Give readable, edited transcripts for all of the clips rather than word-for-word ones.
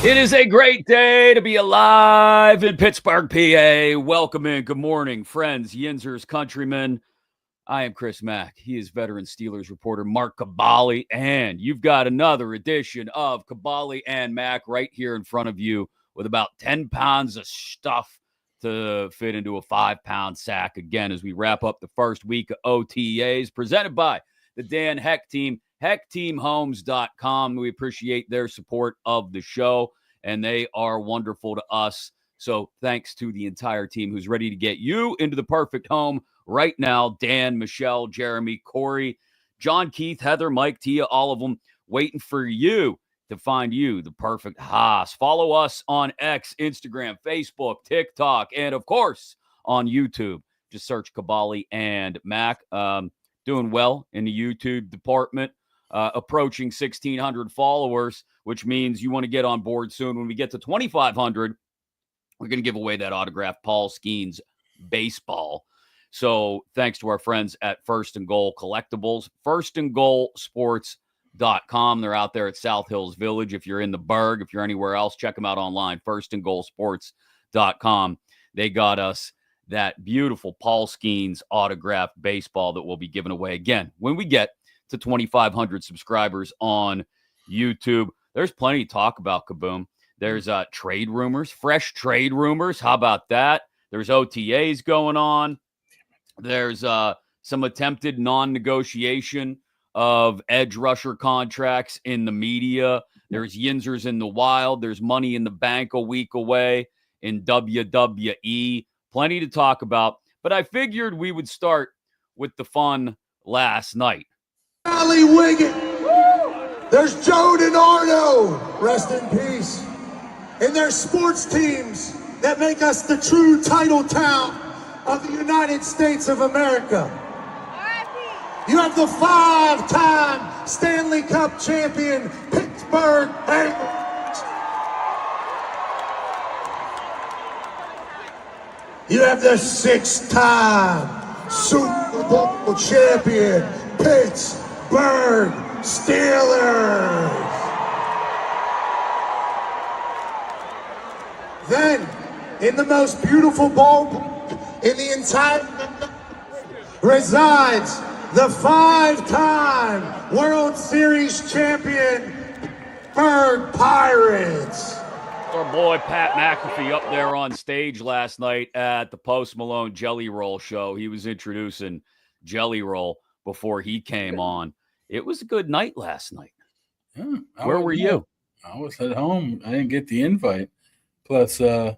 It is a great day to be alive in Pittsburgh, PA. Welcome in. Good morning, friends, Yinzers, countrymen. I am Chris.Mack. He is veteran Steelers reporter Mark Kaboly, and you've got another edition of Kaboly+Mack right here in front of you with about 10 pounds of stuff to fit into a 5-pound sack again as we wrap up the first week of OTAs presented by the Dan Heck team. HeckTeamHomes.com. We appreciate their support of the show, and they are wonderful to us. So thanks to the entire team who's ready to get you into the perfect home right now. Dan, Michelle, Jeremy, Corey, John, Keith, Heather, Mike, Tia, all of them waiting for you to find you the perfect house. Follow us on X, Instagram, Facebook, TikTok, and of course on YouTube. Just search Kaboly+Mack. Doing well in the YouTube department. Approaching 1,600 followers, which means you want to get on board soon. When we get to 2,500, we're going to give away that autographed Paul Skeens baseball. So thanks to our friends at First and Goal Collectibles, firstandgoalsports.com. They're out there at South Hills Village. If you're in the Burgh, if you're anywhere else, check them out online, firstandgoalsports.com. They got us that beautiful Paul Skeens autographed baseball that we'll be giving away again when we get to 2,500 subscribers on YouTube. There's plenty to talk about, Kaboom. There's trade rumors, fresh trade rumors. How about that? There's OTAs going on. There's some attempted non-negotiation of edge rusher contracts in the media. There's Yinzers in the wild. There's Money in the Bank a week away in WWE. Plenty to talk about. But I figured we would start with the fun last night. Valley Wiggin. There's Joe DiNardo. Rest in peace. And there's sports teams that make us the true title town of the United States of America. You have the 5-time Stanley Cup champion Pittsburgh Penguins. You have the 6-time Super Bowl champion Pittsburgh Steelers. Then, in the most beautiful ballpark in the entire resides the 5-time World Series champion Pittsburgh Pirates. Our boy Pat McAfee up there on stage last night at the Post Malone Jelly Roll show. He was introducing Jelly Roll before he came on. It was a good night last night. Yeah, Where were you? I was at home. I didn't get the invite. Plus, I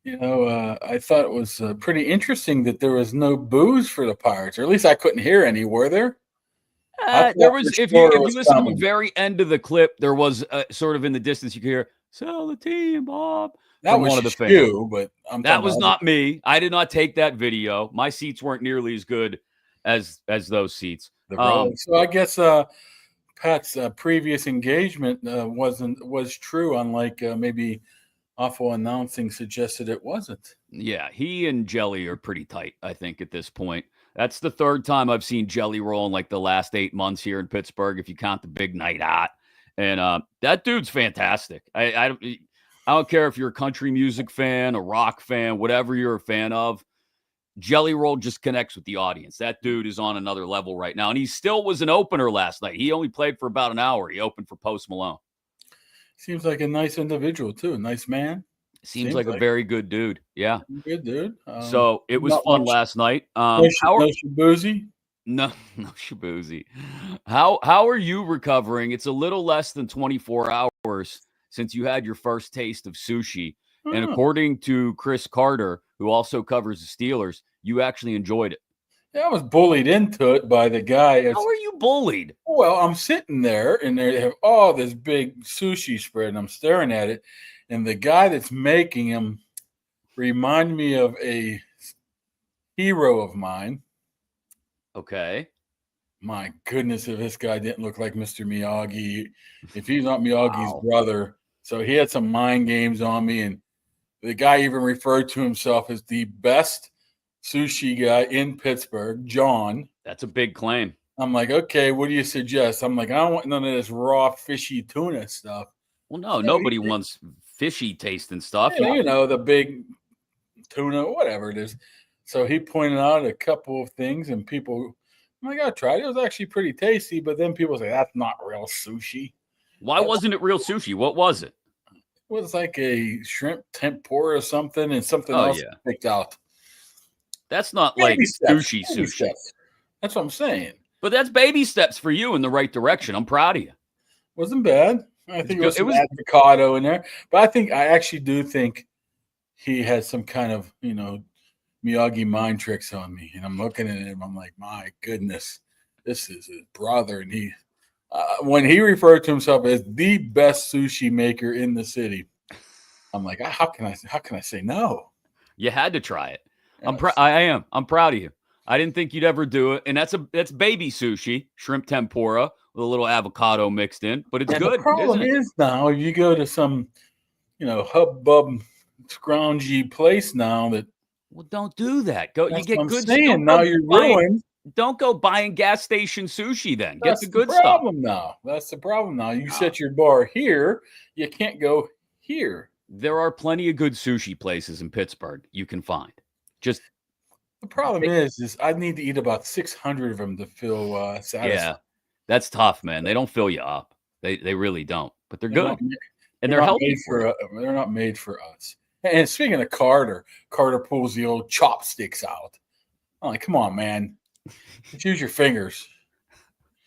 thought it was pretty interesting that there was no booze for the Pirates, or at least I couldn't hear any. Were there? There was. If you listen to the very end of the clip, there was sort of in the distance you could hear "Sell the team, Bob." That was one of the fans. You, but that was not me. I did not take that video. My seats weren't nearly as good as those seats. So I guess Pat's previous engagement was true, unlike maybe awful announcing suggested it wasn't. Yeah, he and Jelly are pretty tight, I think, at this point. That's the third time I've seen Jelly Roll in like the last 8 months here in Pittsburgh, if you count the big night out. And that dude's fantastic. I don't care if you're a country music fan, a rock fan, whatever you're a fan of. Jelly Roll just connects with the audience. That dude is on another level right now. And he still was an opener last night. He only played for about an hour. He opened for Post Malone. Seems like a nice individual, too. A nice man. Seems like a very good dude. Yeah. Good dude. So it was fun last night. No Shabuzi? No Shabuzi. How are you recovering? It's a little less than 24 hours since you had your first taste of sushi. Oh. And according to Chris Carter, who also covers the Steelers, you actually enjoyed it. Yeah, I was bullied into it by the guy. How are you bullied? Well, I'm sitting there, and they have all this big sushi spread, and I'm staring at it. And the guy that's making him reminded me of a hero of mine. Okay. My goodness, if this guy didn't look like Mr. Miyagi, if he's not Miyagi's brother. So he had some mind games on me, and the guy even referred to himself as the best sushi guy in Pittsburgh, John. That's a big claim. I'm like, okay, what do you suggest? I'm like, I don't want none of this raw fishy tuna stuff. Well, no, nobody wants fishy tasting stuff. Yeah, the big tuna, whatever it is. So he pointed out a couple of things, and people, I'm like, I tried it. It was actually pretty tasty, but then people say that's not real sushi. Why wasn't it real sushi? What was it? It was like a shrimp tempura or something, and something else picked out. That's not baby like sushi. Steps. That's what I'm saying. But that's baby steps for you in the right direction. I'm proud of you. Wasn't bad. I think it was avocado in there, but I actually do think he has some kind of Miyagi mind tricks on me, and I'm looking at him. I'm like, my goodness, this is his brother, and he. When he referred to himself as the best sushi maker in the city, I'm like, how can I say no? You had to try it. Yes. I'm proud of you. I didn't think you'd ever do it, and that's baby sushi, shrimp tempura with a little avocado mixed in, but it's good. The problem is now you go to some, hubbub, scroungy place now that. Well, don't do that. Go. You get good. Now you're ruined. Don't go buying gas station sushi then. Get the good stuff. That's the problem now. You set your bar here. You can't go here. There are plenty of good sushi places in Pittsburgh you can find. Just the problem is I need to eat about 600 of them to feel satisfied. Yeah, that's tough, man. They don't fill you up. They really don't. But they're good. They're healthy. They're not made for us. And speaking of Carter pulls the old chopsticks out. I'm like, come on, man. Just use your fingers.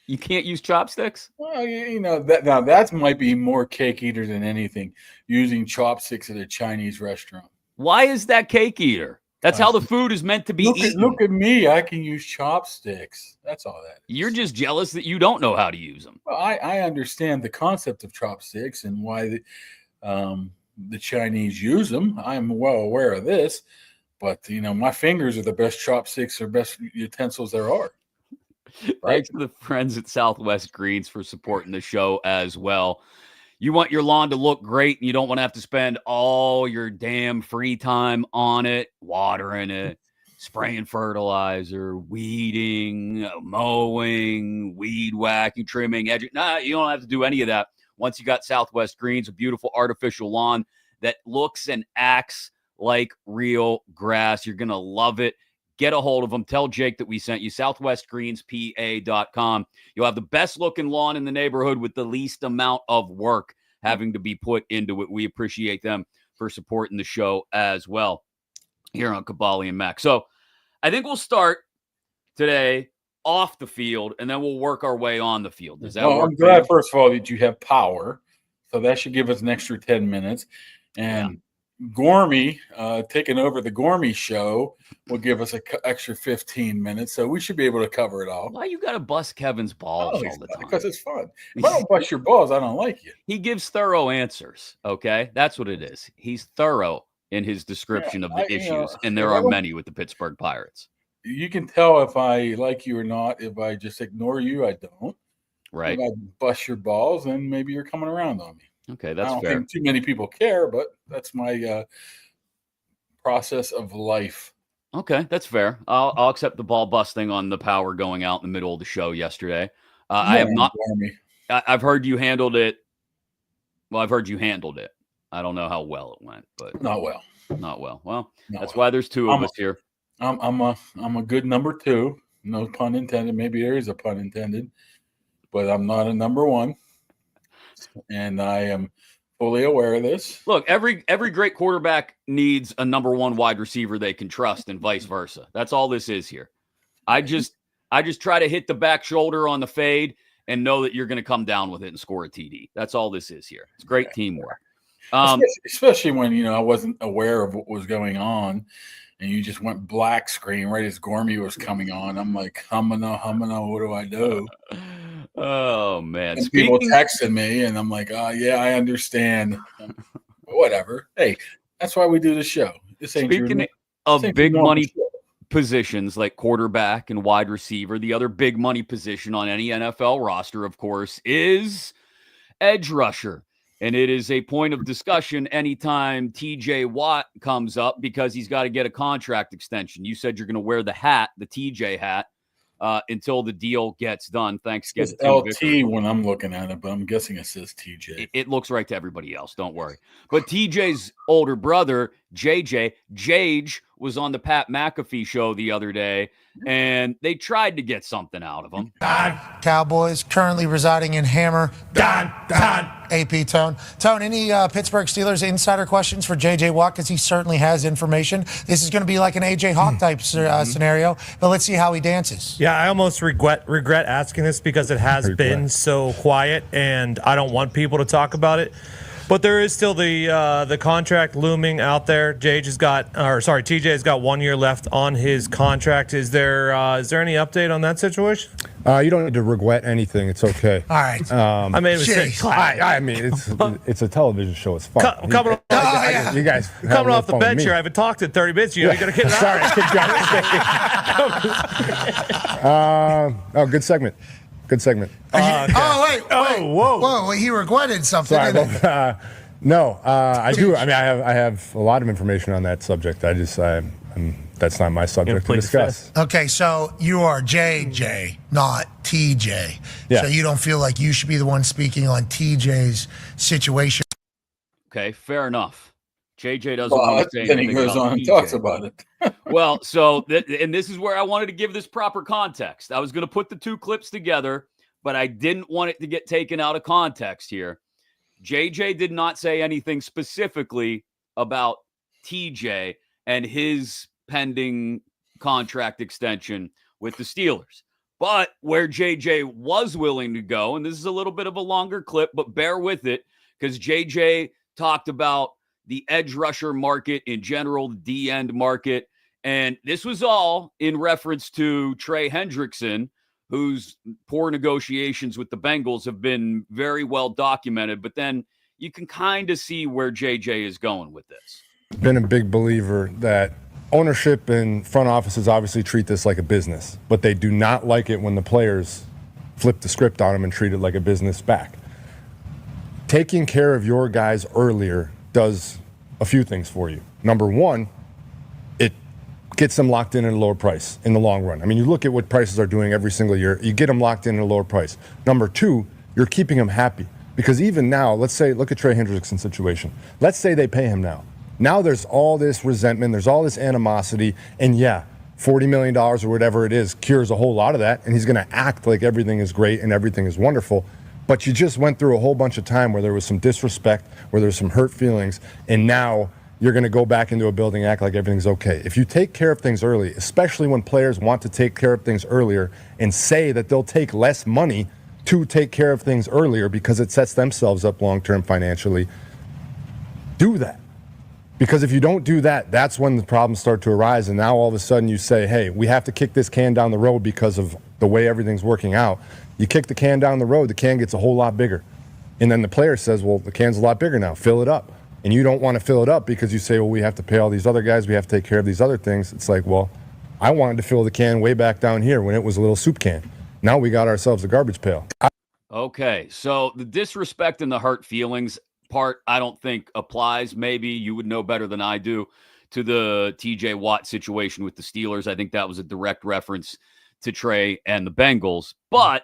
You can't use chopsticks? Well, that might be more cake eater than anything, using chopsticks at a Chinese restaurant. Why is that cake eater? That's how the food is meant to be eaten. Look at me. I can use chopsticks. That's all that is. You're just jealous that you don't know how to use them. Well, I understand the concept of chopsticks and why the Chinese use them. I'm well aware of this. But, my fingers are the best chopsticks or best utensils there are. Right? Thanks to the friends at Southwest Greens for supporting the show as well. You want your lawn to look great, and you don't want to have to spend all your damn free time on it, watering it, spraying fertilizer, weeding, mowing, weed whacking, trimming, edging. Nah, you don't have to do any of that. Once you got Southwest Greens, a beautiful artificial lawn that looks and acts like real grass. You're going to love it. Get a hold of them. Tell Jake that we sent you. SouthwestGreensPA.com. You'll have the best looking lawn in the neighborhood with the least amount of work having to be put into it. We appreciate them for supporting the show as well here on Kaboly+Mack. So I think we'll start today off the field, and then we'll work our way on the field. Does that work? I'm glad, first of all, that you have power. So that should give us an extra 10 minutes. And Gormy, taking over the Gormy show, will give us an extra 15 minutes. So we should be able to cover it all. Why you got to bust Kevin's balls all the time? Because it's fun. If I don't bust your balls, I don't like you. He gives thorough answers, okay? That's what it is. He's thorough in his description of the issues, and there are many with the Pittsburgh Pirates. You can tell if I like you or not. If I just ignore you, I don't. Right. If I bust your balls, then maybe you're coming around on me. Okay, that's fair. I don't think too many people care, but that's my process of life. Okay, that's fair. I'll accept the ball busting on the power going out in the middle of the show yesterday. I have not. I've heard you handled it. Well, I've heard you handled it. I don't know how well it went, but not well. Not well. Well, that's why there's two of us here. I'm a good number two. No pun intended. Maybe there is a pun intended, but I'm not a number one. And I am fully aware of this. Look, every great quarterback needs a number one wide receiver they can trust, and vice versa. That's all this is here. I just try to hit the back shoulder on the fade and know that you're going to come down with it and score a TD. That's all this is here. It's great teamwork. Especially when I wasn't aware of what was going on, and you just went black screen right as Gormy was coming on. I'm like, humana, what do I do? Oh, man. And people texting me, and I'm like, yeah, I understand. Whatever. Hey, that's why we do the show. Speaking of big money positions like quarterback and wide receiver, the other big money position on any NFL roster, of course, is edge rusher. And it is a point of discussion anytime TJ Watt comes up because he's got to get a contract extension. You said you're going to wear the hat, the TJ hat, until the deal gets done. Thanks again It's to Tim LT Vickers. when I'm looking at it, but I'm guessing it says TJ. It looks right to everybody else. Don't worry. But TJ's older brother, Jage, was on the Pat McAfee show the other day, and they tried to get something out of him. Cowboys, currently residing in Hammer. AP Tone. Tone, any Pittsburgh Steelers insider questions for J.J. Watt? Because he certainly has information. This is going to be like an A.J. Hawk type scenario, but let's see how he dances. Yeah, I almost regret asking this because it has been so quiet, and I don't want people to talk about it. But there is still the contract looming out there. TJ has got 1 year left on his contract. Is there any update on that situation? You don't need to regret anything. It's okay. All right. I made a mistake. I mean, it's a television show. It's fun. You guys coming off the bench here. I haven't talked in 30 minutes. You got to get it out. Sorry. Good segment. Good segment. Okay. Whoa! He regretted something. Sorry, no, I do. I mean, I have a lot of information on that subject. That's not my subject to discuss. Okay, so you are JJ, not TJ. Yeah. So you don't feel like you should be the one speaking on TJ's situation. Okay, fair enough. JJ doesn't want to say Then he anything goes about on and TJ. talks about it. Well, so and this is where I wanted to give this proper context. I was going to put the two clips together, but I didn't want it to get taken out of context here. JJ did not say anything specifically about TJ and his pending contract extension with the Steelers. But where JJ was willing to go, and this is a little bit of a longer clip, but bear with it, because JJ talked about the edge rusher market in general, the D-end market. And this was all in reference to Trey Hendrickson, whose poor negotiations with the Bengals have been very well documented. But then you can kind of see where JJ is going with this. Been a big believer that ownership and front offices obviously treat this like a business, but they do not like it when the players flip the script on them and treat it like a business back. Taking care of your guys earlier does a few things for you. Number one, it gets them locked in at a lower price in the long run. I mean, you look at what prices are doing every single year, you get them locked in at a lower price. Number two, you're keeping them happy. Because even now, let's say, look at Trey Hendrickson's situation. Let's say they pay him now. Now there's all this resentment, there's all this animosity, and yeah, $40 million or whatever it is cures a whole lot of that, and he's going to act like everything is great and everything is wonderful. But you just went through a whole bunch of time where there was some disrespect, where there's some hurt feelings, and now you're going to go back into a building, act like everything's okay. If you take care of things early, especially when players want to take care of things earlier and say that they'll take less money to take care of things earlier because it sets themselves up long-term financially, do that. Because if you don't do that, that's when the problems start to arise, and now all of a sudden you say, hey, we have to kick this can down the road because of the way everything's working out. You kick the can down the road, the can gets a whole lot bigger. And then the player says, well, the can's a lot bigger now, fill it up. And you don't want to fill it up because you say, well, we have to pay all these other guys, we have to take care of these other things. It's like, well, I wanted to fill the can way back down here when it was a little soup can. Now we got ourselves a garbage pail. Okay, so the disrespect and the hurt feelings part, I don't think applies. Maybe you would know better than I do to the TJ Watt situation with the Steelers. I think that was a direct reference to Trey and the Bengals, but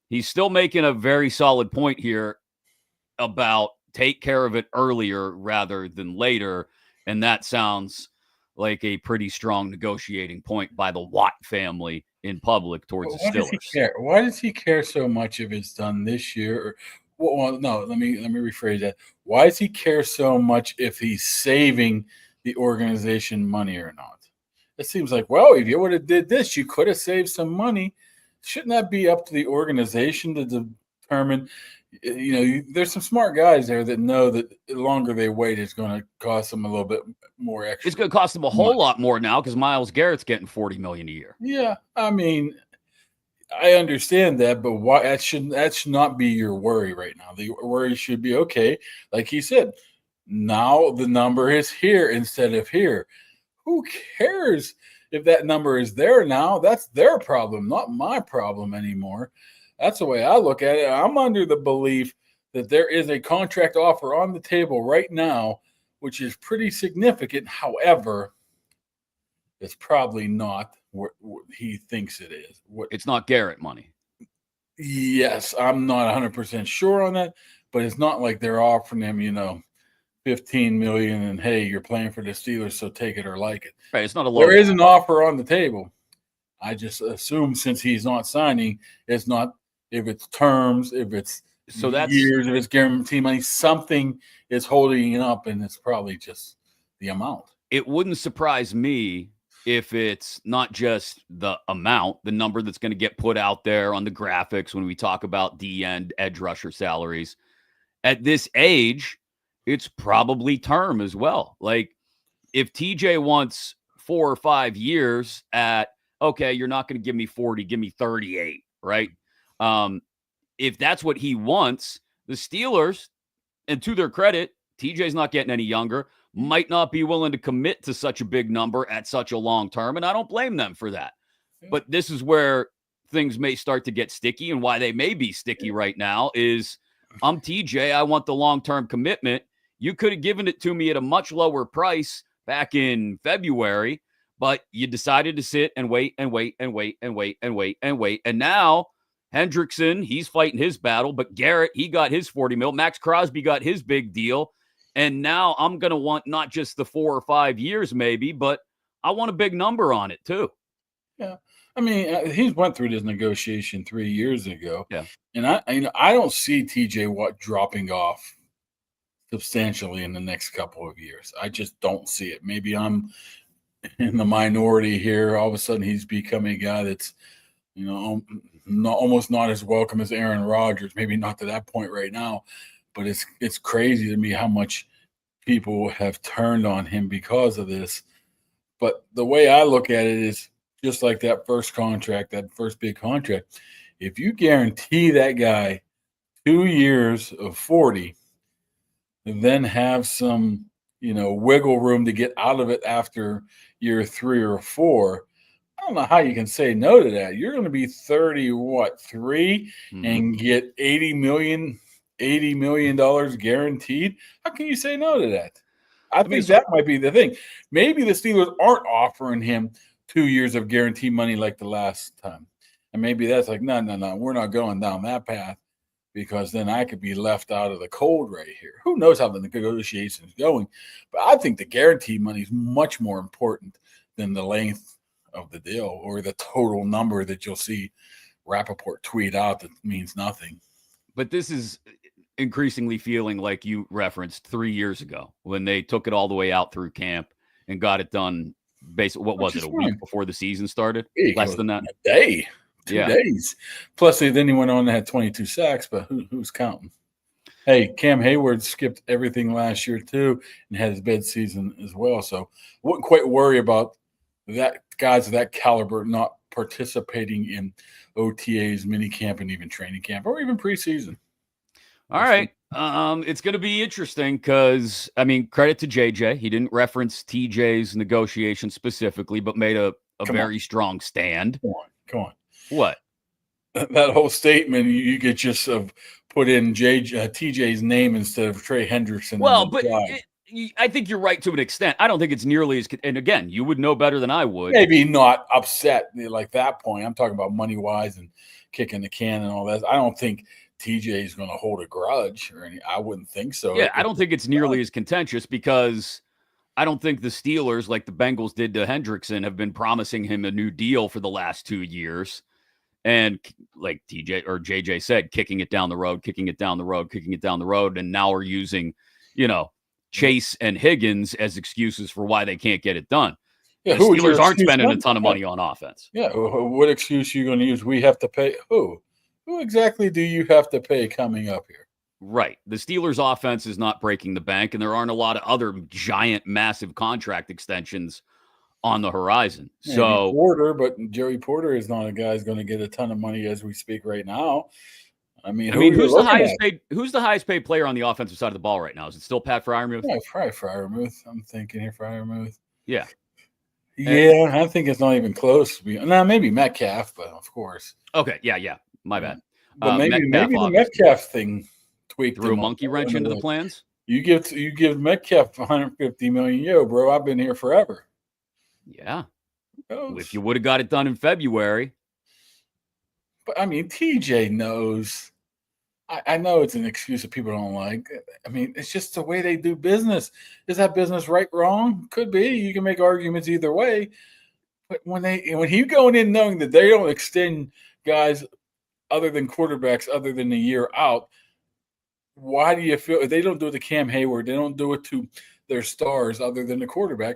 he's still making a very solid point here about take care of it earlier rather than later. And that sounds like a pretty strong negotiating point by the Watt family in public towards the Steelers. Why does he care so much if it's done this year? Well, no, let me rephrase that. Why does he care so much if he's saving the organization money or not? It seems like, well, if you would have did this, you could have saved some money. Shouldn't that be up to the organization to determine? You know, there's some smart guys there that know that the longer they wait, it's going to cost them a little bit more extra. It's going to cost them a whole lot more now because Myles Garrett's getting $40 million a year. Yeah, I mean, I understand that, but why that should not be your worry right now. The worry should be, okay, like he said, now the number is here instead of here. Who cares if that number is there now? That's their problem, not my problem anymore. That's the way I look at it. I'm under the belief that there is a contract offer on the table right now, which is pretty significant. However, it's probably not what he thinks it is. It's not Garrett money. Yes, I'm not 100% sure on that, but it's not like they're offering him, $15 million and hey, you're playing for the Steelers, so take it or like it. Right. It's not a low. There is an offer on the table. I just assume since he's not signing, it's not if it's terms, if it's years, if it's guaranteed money, something is holding it up, and it's probably just the amount. It wouldn't surprise me if it's not just the amount, the number that's going to get put out there on the graphics when we talk about D-end edge rusher salaries. At this age, it's probably term as well. Like if TJ wants 4 or 5 years at, okay, you're not going to give me 40, give me 38, right? If that's what he wants, the Steelers, and to their credit, TJ's not getting any younger, might not be willing to commit to such a big number at such a long term, and I don't blame them for that. But this is where things may start to get sticky, and why they may be sticky right now is I'm TJ, I want the long-term commitment. You could have given it to me at a much lower price back in February, but you decided to sit and wait and wait and wait and wait and wait and wait. And now Hendrickson, he's fighting his battle, but Garrett, he got his 40 mil. Max Crosby got his big deal. And now I'm going to want not just the 4 or 5 years maybe, but I want a big number on it too. Yeah. I mean, he went through this negotiation 3 years ago. Yeah. And I don't see TJ Watt dropping off substantially in the next couple of years. I just don't see it. Maybe I'm in the minority here. All of a sudden he's becoming a guy that's, almost not as welcome as Aaron Rodgers. Maybe not to that point right now, but it's crazy to me how much people have turned on him because of this. But the way I look at it is just like that first contract, that first big contract. If you guarantee that guy 2 years of 40, and then have some, wiggle room to get out of it after year 3 or 4, I don't know how you can say no to that. You're going to be 3 and get $80 million guaranteed. How can you say no to that? I think that might be the thing. Maybe the Steelers aren't offering him 2 years of guaranteed money like the last time. And maybe that's like, no, we're not going down that path, because then I could be left out of the cold right here. Who knows how the negotiation is going? But I think the guaranteed money is much more important than the length of the deal or the total number that you'll see Rappaport tweet out that means nothing. But this is increasingly feeling like you referenced 3 years ago when they took it all the way out through camp and got it done. Basically, what was it, a week before the season started? Less than that? A day. 2 days. Plus, then he went on and had 22 sacks, but who's counting? Hey, Cam Hayward skipped everything last year, too, and had his bad season as well. So I wouldn't quite worry about that guys of that caliber not participating in OTAs, minicamp, and even training camp, or even preseason. All right. It's going to be interesting because, credit to JJ. He didn't reference TJ's negotiation specifically, but made a very strong stand. Come on. What? That whole statement, you could just have put in TJ's name instead of Trey Hendrickson. Well, but I think you're right to an extent. I don't think it's nearly as – and again, you would know better than I would. Maybe not upset like that point. I'm talking about money-wise and kicking the can and all that. I don't think TJ is going to hold a grudge or any. I wouldn't think so. Yeah, I don't think it's nearly as contentious because I don't think the Steelers, like the Bengals did to Hendrickson, have been promising him a new deal for the last 2 years. And like TJ or JJ said, kicking it down the road. And now we're using, Chase and Higgins as excuses for why they can't get it done. Yeah, the Steelers aren't spending a ton of money on offense. Yeah, what excuse are you going to use? We have to pay who? Who exactly do you have to pay coming up here? Right. The Steelers' offense is not breaking the bank, and there aren't a lot of other giant, massive contract extensions on the horizon. Maybe so Porter, but Joey Porter is not a guy who's going to get a ton of money as we speak right now. Who's the highest paid? Who's the highest paid player on the offensive side of the ball right now? Is it still Pat Freiermuth? Yeah, probably Freiermuth. I'm thinking here, Freiermuth. Yeah. Yeah, I think it's not even close. Maybe Metcalf, but of course. Okay. Yeah. My bad. But maybe the Metcalf thing tweaked. Threw a monkey wrench into the plans. You give Metcalf $150 million, bro. I've been here forever. Yeah. If you would have got it done in February. But I mean, TJ knows. I know it's an excuse that people don't like. I mean, it's just the way they do business. Is that business right, wrong? Could be. You can make arguments either way. But when he going in knowing that they don't extend guys other than quarterbacks other than a year out, why do you feel if they don't do it to Cam Hayward, they don't do it to their stars other than the quarterback?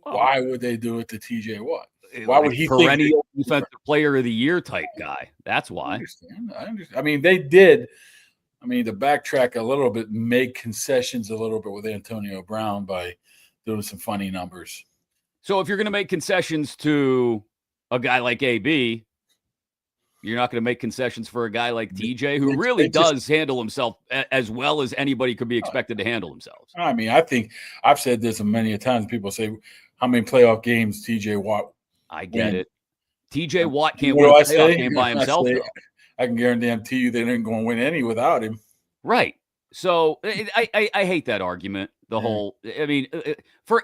Why would they do it to TJ Watt? Why would he perennial defensive player of the year type guy? That's why. I understand. I mean, they did. I mean, to backtrack a little bit, make concessions a little bit with Antonio Brown by doing some funny numbers. So if you're going to make concessions to a guy like AB, you're not going to make concessions for a guy like TJ, who really does handle himself as well as anybody could be expected to handle themselves. I mean, I think I've said this many a times. People say, how many playoff games TJ Watt? I get it. TJ Watt can't win a playoff game by himself. I can guarantee you they ain't going to win any without him. Right. So I hate that argument. The whole, I mean, for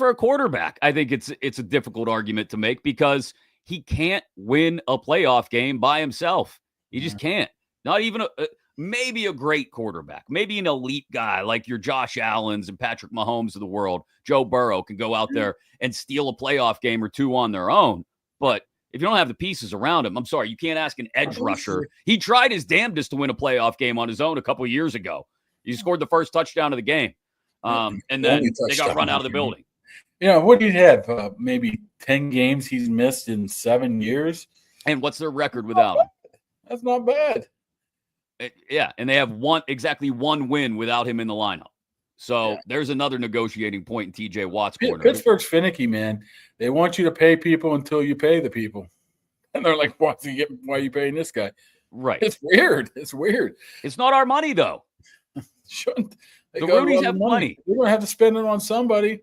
a quarterback, I think it's a difficult argument to make because he can't win a playoff game by himself. He just can't. Not even maybe a great quarterback, maybe an elite guy like your Josh Allens and Patrick Mahomes of the world. Joe Burrow can go out there and steal a playoff game or two on their own. But if you don't have the pieces around him, I'm sorry, you can't ask an edge rusher. He tried his damnedest to win a playoff game on his own a couple of years ago. He scored the first touchdown of the game. And then they got run out of the building. What do you have? Maybe 10 games he's missed in 7 years. And what's their record without him? That's not bad. And they have exactly one win without him in the lineup. So there's another negotiating point in TJ Watt's corner. Pittsburgh's finicky, man. They want you to pay people until you pay the people. And they're like, why are you paying this guy? Right. It's weird. It's not our money, though. Shouldn't. The Rudies have money. We're going to have to spend it on somebody.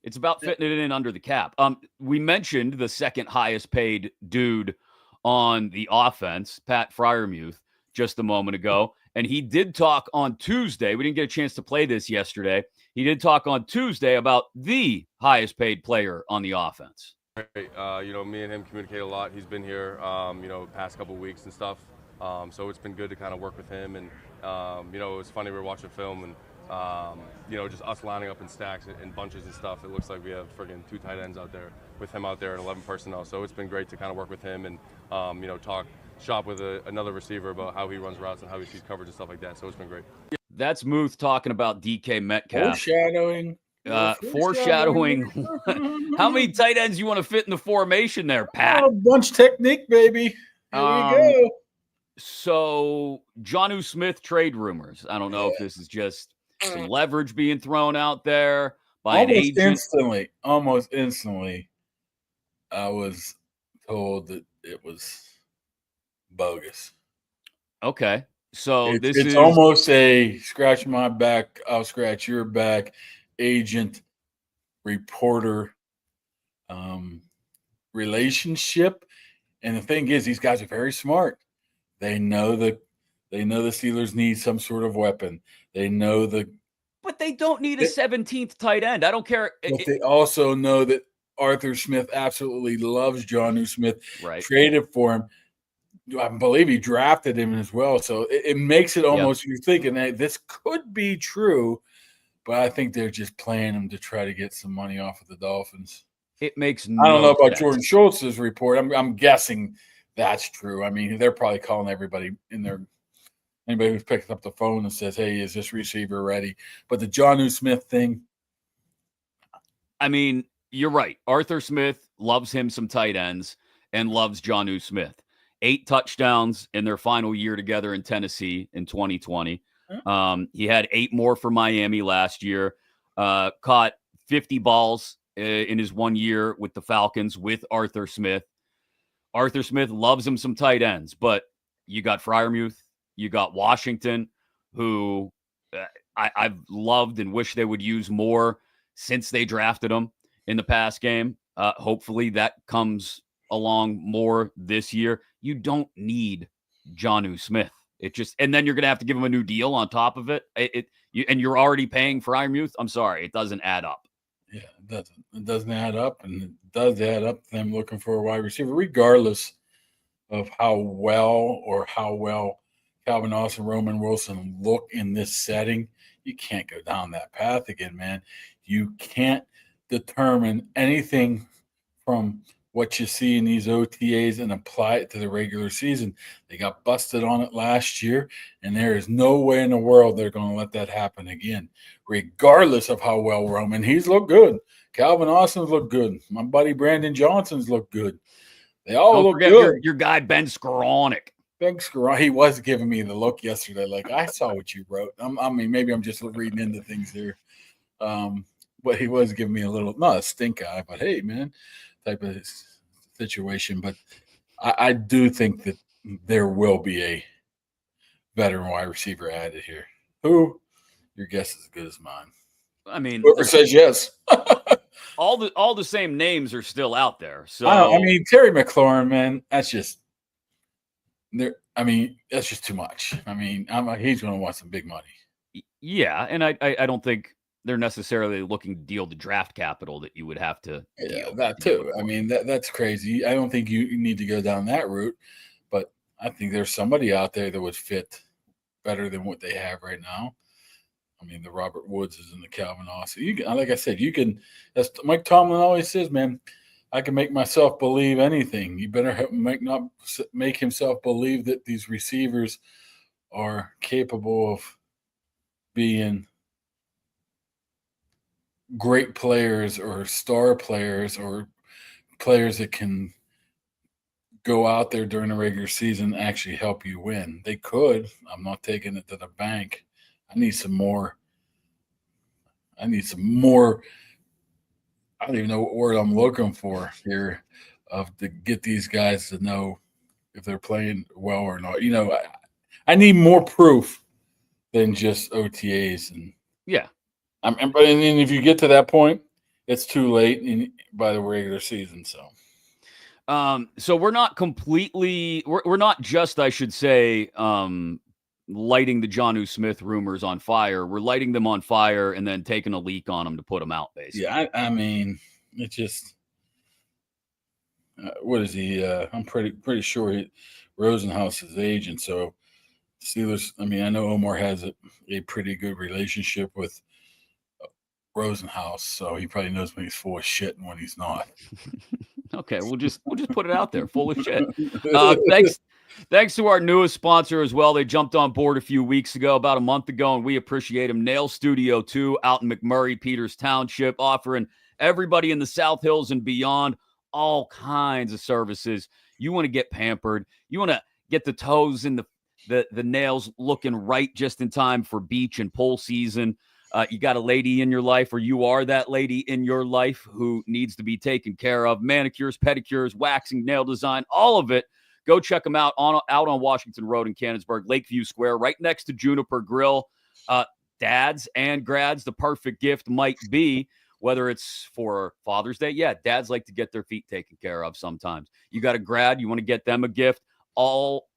It's about fitting it in under the cap. We mentioned the second highest paid dude on the offense, Pat Freiermuth, just a moment ago. And he did talk on Tuesday. We didn't get a chance to play this yesterday. He did talk on Tuesday about the highest paid player on the offense. Me and him communicate a lot. He's been here, past couple of weeks and stuff. So it's been good to kind of work with him. And, it was funny. We were watching film and, just us lining up in stacks and bunches and stuff. It looks like we have friggin' 2 tight ends out there with him out there and 11 personnel. So it's been great to kind of work with him and, shop with another receiver about how he runs routes and how he sees coverage and stuff like that. So it's been great. That's Muth talking about DK Metcalf. Foreshadowing. How many tight ends you want to fit in the formation there, Pat? Bunch technique, baby. Here we go. So, Jonnu Smith trade rumors. I don't know if this is just some leverage being thrown out there by an agent. Almost instantly, I was told that it was bogus. Okay. So it's almost a scratch my back, I'll scratch your back, agent, reporter relationship. And the thing is, these guys are very smart. They know the Steelers need some sort of weapon. But they don't need a 17th tight end. I don't care. But they also know that Arthur Smith absolutely loves Jonnu Smith. Right. Traded for him. I believe he drafted him as well. So it makes it almost, you're thinking that this could be true, but I think they're just playing him to try to get some money off of the Dolphins. It makes I don't know about Jordan Schultz's report. I'm guessing that's true. I mean, they're probably calling everybody anybody who's picked up the phone and says, hey, is this receiver ready? But the Jonnu Smith thing. I mean, you're right. Arthur Smith loves him some tight ends and loves Jonnu Smith. 8 touchdowns in their final year together in Tennessee in 2020. He had 8 more for Miami last year. Caught 50 balls in his 1 year with the Falcons with Arthur Smith. Arthur Smith loves him some tight ends, but you got Freiermuth, you got Washington, who I've loved and wish they would use more since they drafted him in the past game. Hopefully that comes along more this year. You don't need Jonnu Smith. And then you're going to have to give him a new deal on top of it. And you're already paying Freiermuth. I'm sorry, it doesn't add up. Yeah, it doesn't add up, and it does add up to them looking for a wide receiver, regardless of how well Calvin Austin, Roman Wilson look in this setting. You can't go down that path again, man. You can't determine anything from what you see in these OTAs and apply it to the regular season. They got busted on it last year, and there is no way in the world they're going to let that happen again, regardless of how well Roman. He's looked good. Calvin Austin's looked good. My buddy Brandon Johnson's looked good. They all Don't look forget good. your guy Ben Skoranek. Ben Skoranek, he was giving me the look yesterday. Like, I saw what you wrote. I mean, maybe I'm just reading into things here. But he was giving me a little, not a stink eye, but hey, man, type of situation. But I do think that there will be a veteran wide receiver added here. Who? Your guess is as good as mine. I mean, whoever says yes. all the same names are still out there. So I mean, Terry McLaurin, man, that's just there. I mean, that's just too much. I mean, he's going to want some big money. Yeah, and I don't think they're necessarily looking to deal the draft capital that you would have to. Yeah, that too. I mean, that's crazy. I don't think you need to go down that route, but I think there's somebody out there that would fit better than what they have right now. I mean, the Robert Woodses and the Calvin Austin. You can, like I said, you can. As Mike Tomlin always says, man, I can make myself believe anything. You better make himself believe that these receivers are capable of being great players or star players or players that can go out there during the regular season and actually help you win. They could. I'm not taking it to the bank. I need some more. I don't even know what word I'm looking for here to get these guys to know if they're playing well or not. You know, I need more proof than just OTAs. And yeah. But if you get to that point, it's too late by the regular season. So we're not completely, we're not just, I should say, lighting the Jonnu Smith rumors on fire. We're lighting them on fire and then taking a leak on them to put them out, basically. Yeah, I mean, it's just what is he? I'm pretty sure Rosenhaus is agent. So Steelers. I mean, I know Omar has a pretty good relationship with Rosenhaus, so he probably knows when he's full of shit and when he's not. Okay, we'll just put it out there, full of shit. Thanks to our newest sponsor as well. They jumped on board a few weeks ago, about a month ago, and we appreciate them. Nail Studio 2 out in McMurray, Peters Township, offering everybody in the South Hills and beyond all kinds of services. You want to get pampered. You want to get the toes and the nails looking right just in time for beach and pool season. You got a lady in your life, or you are that lady in your life who needs to be taken care of. Manicures, pedicures, waxing, nail design, all of it. Go check them out on Washington Road in Canonsburg, Lakeview Square, right next to Juniper Grill. Dads and grads, the perfect gift might be, whether it's for Father's Day. Yeah, dads like to get their feet taken care of sometimes. You got a grad, you want to get them a gift. All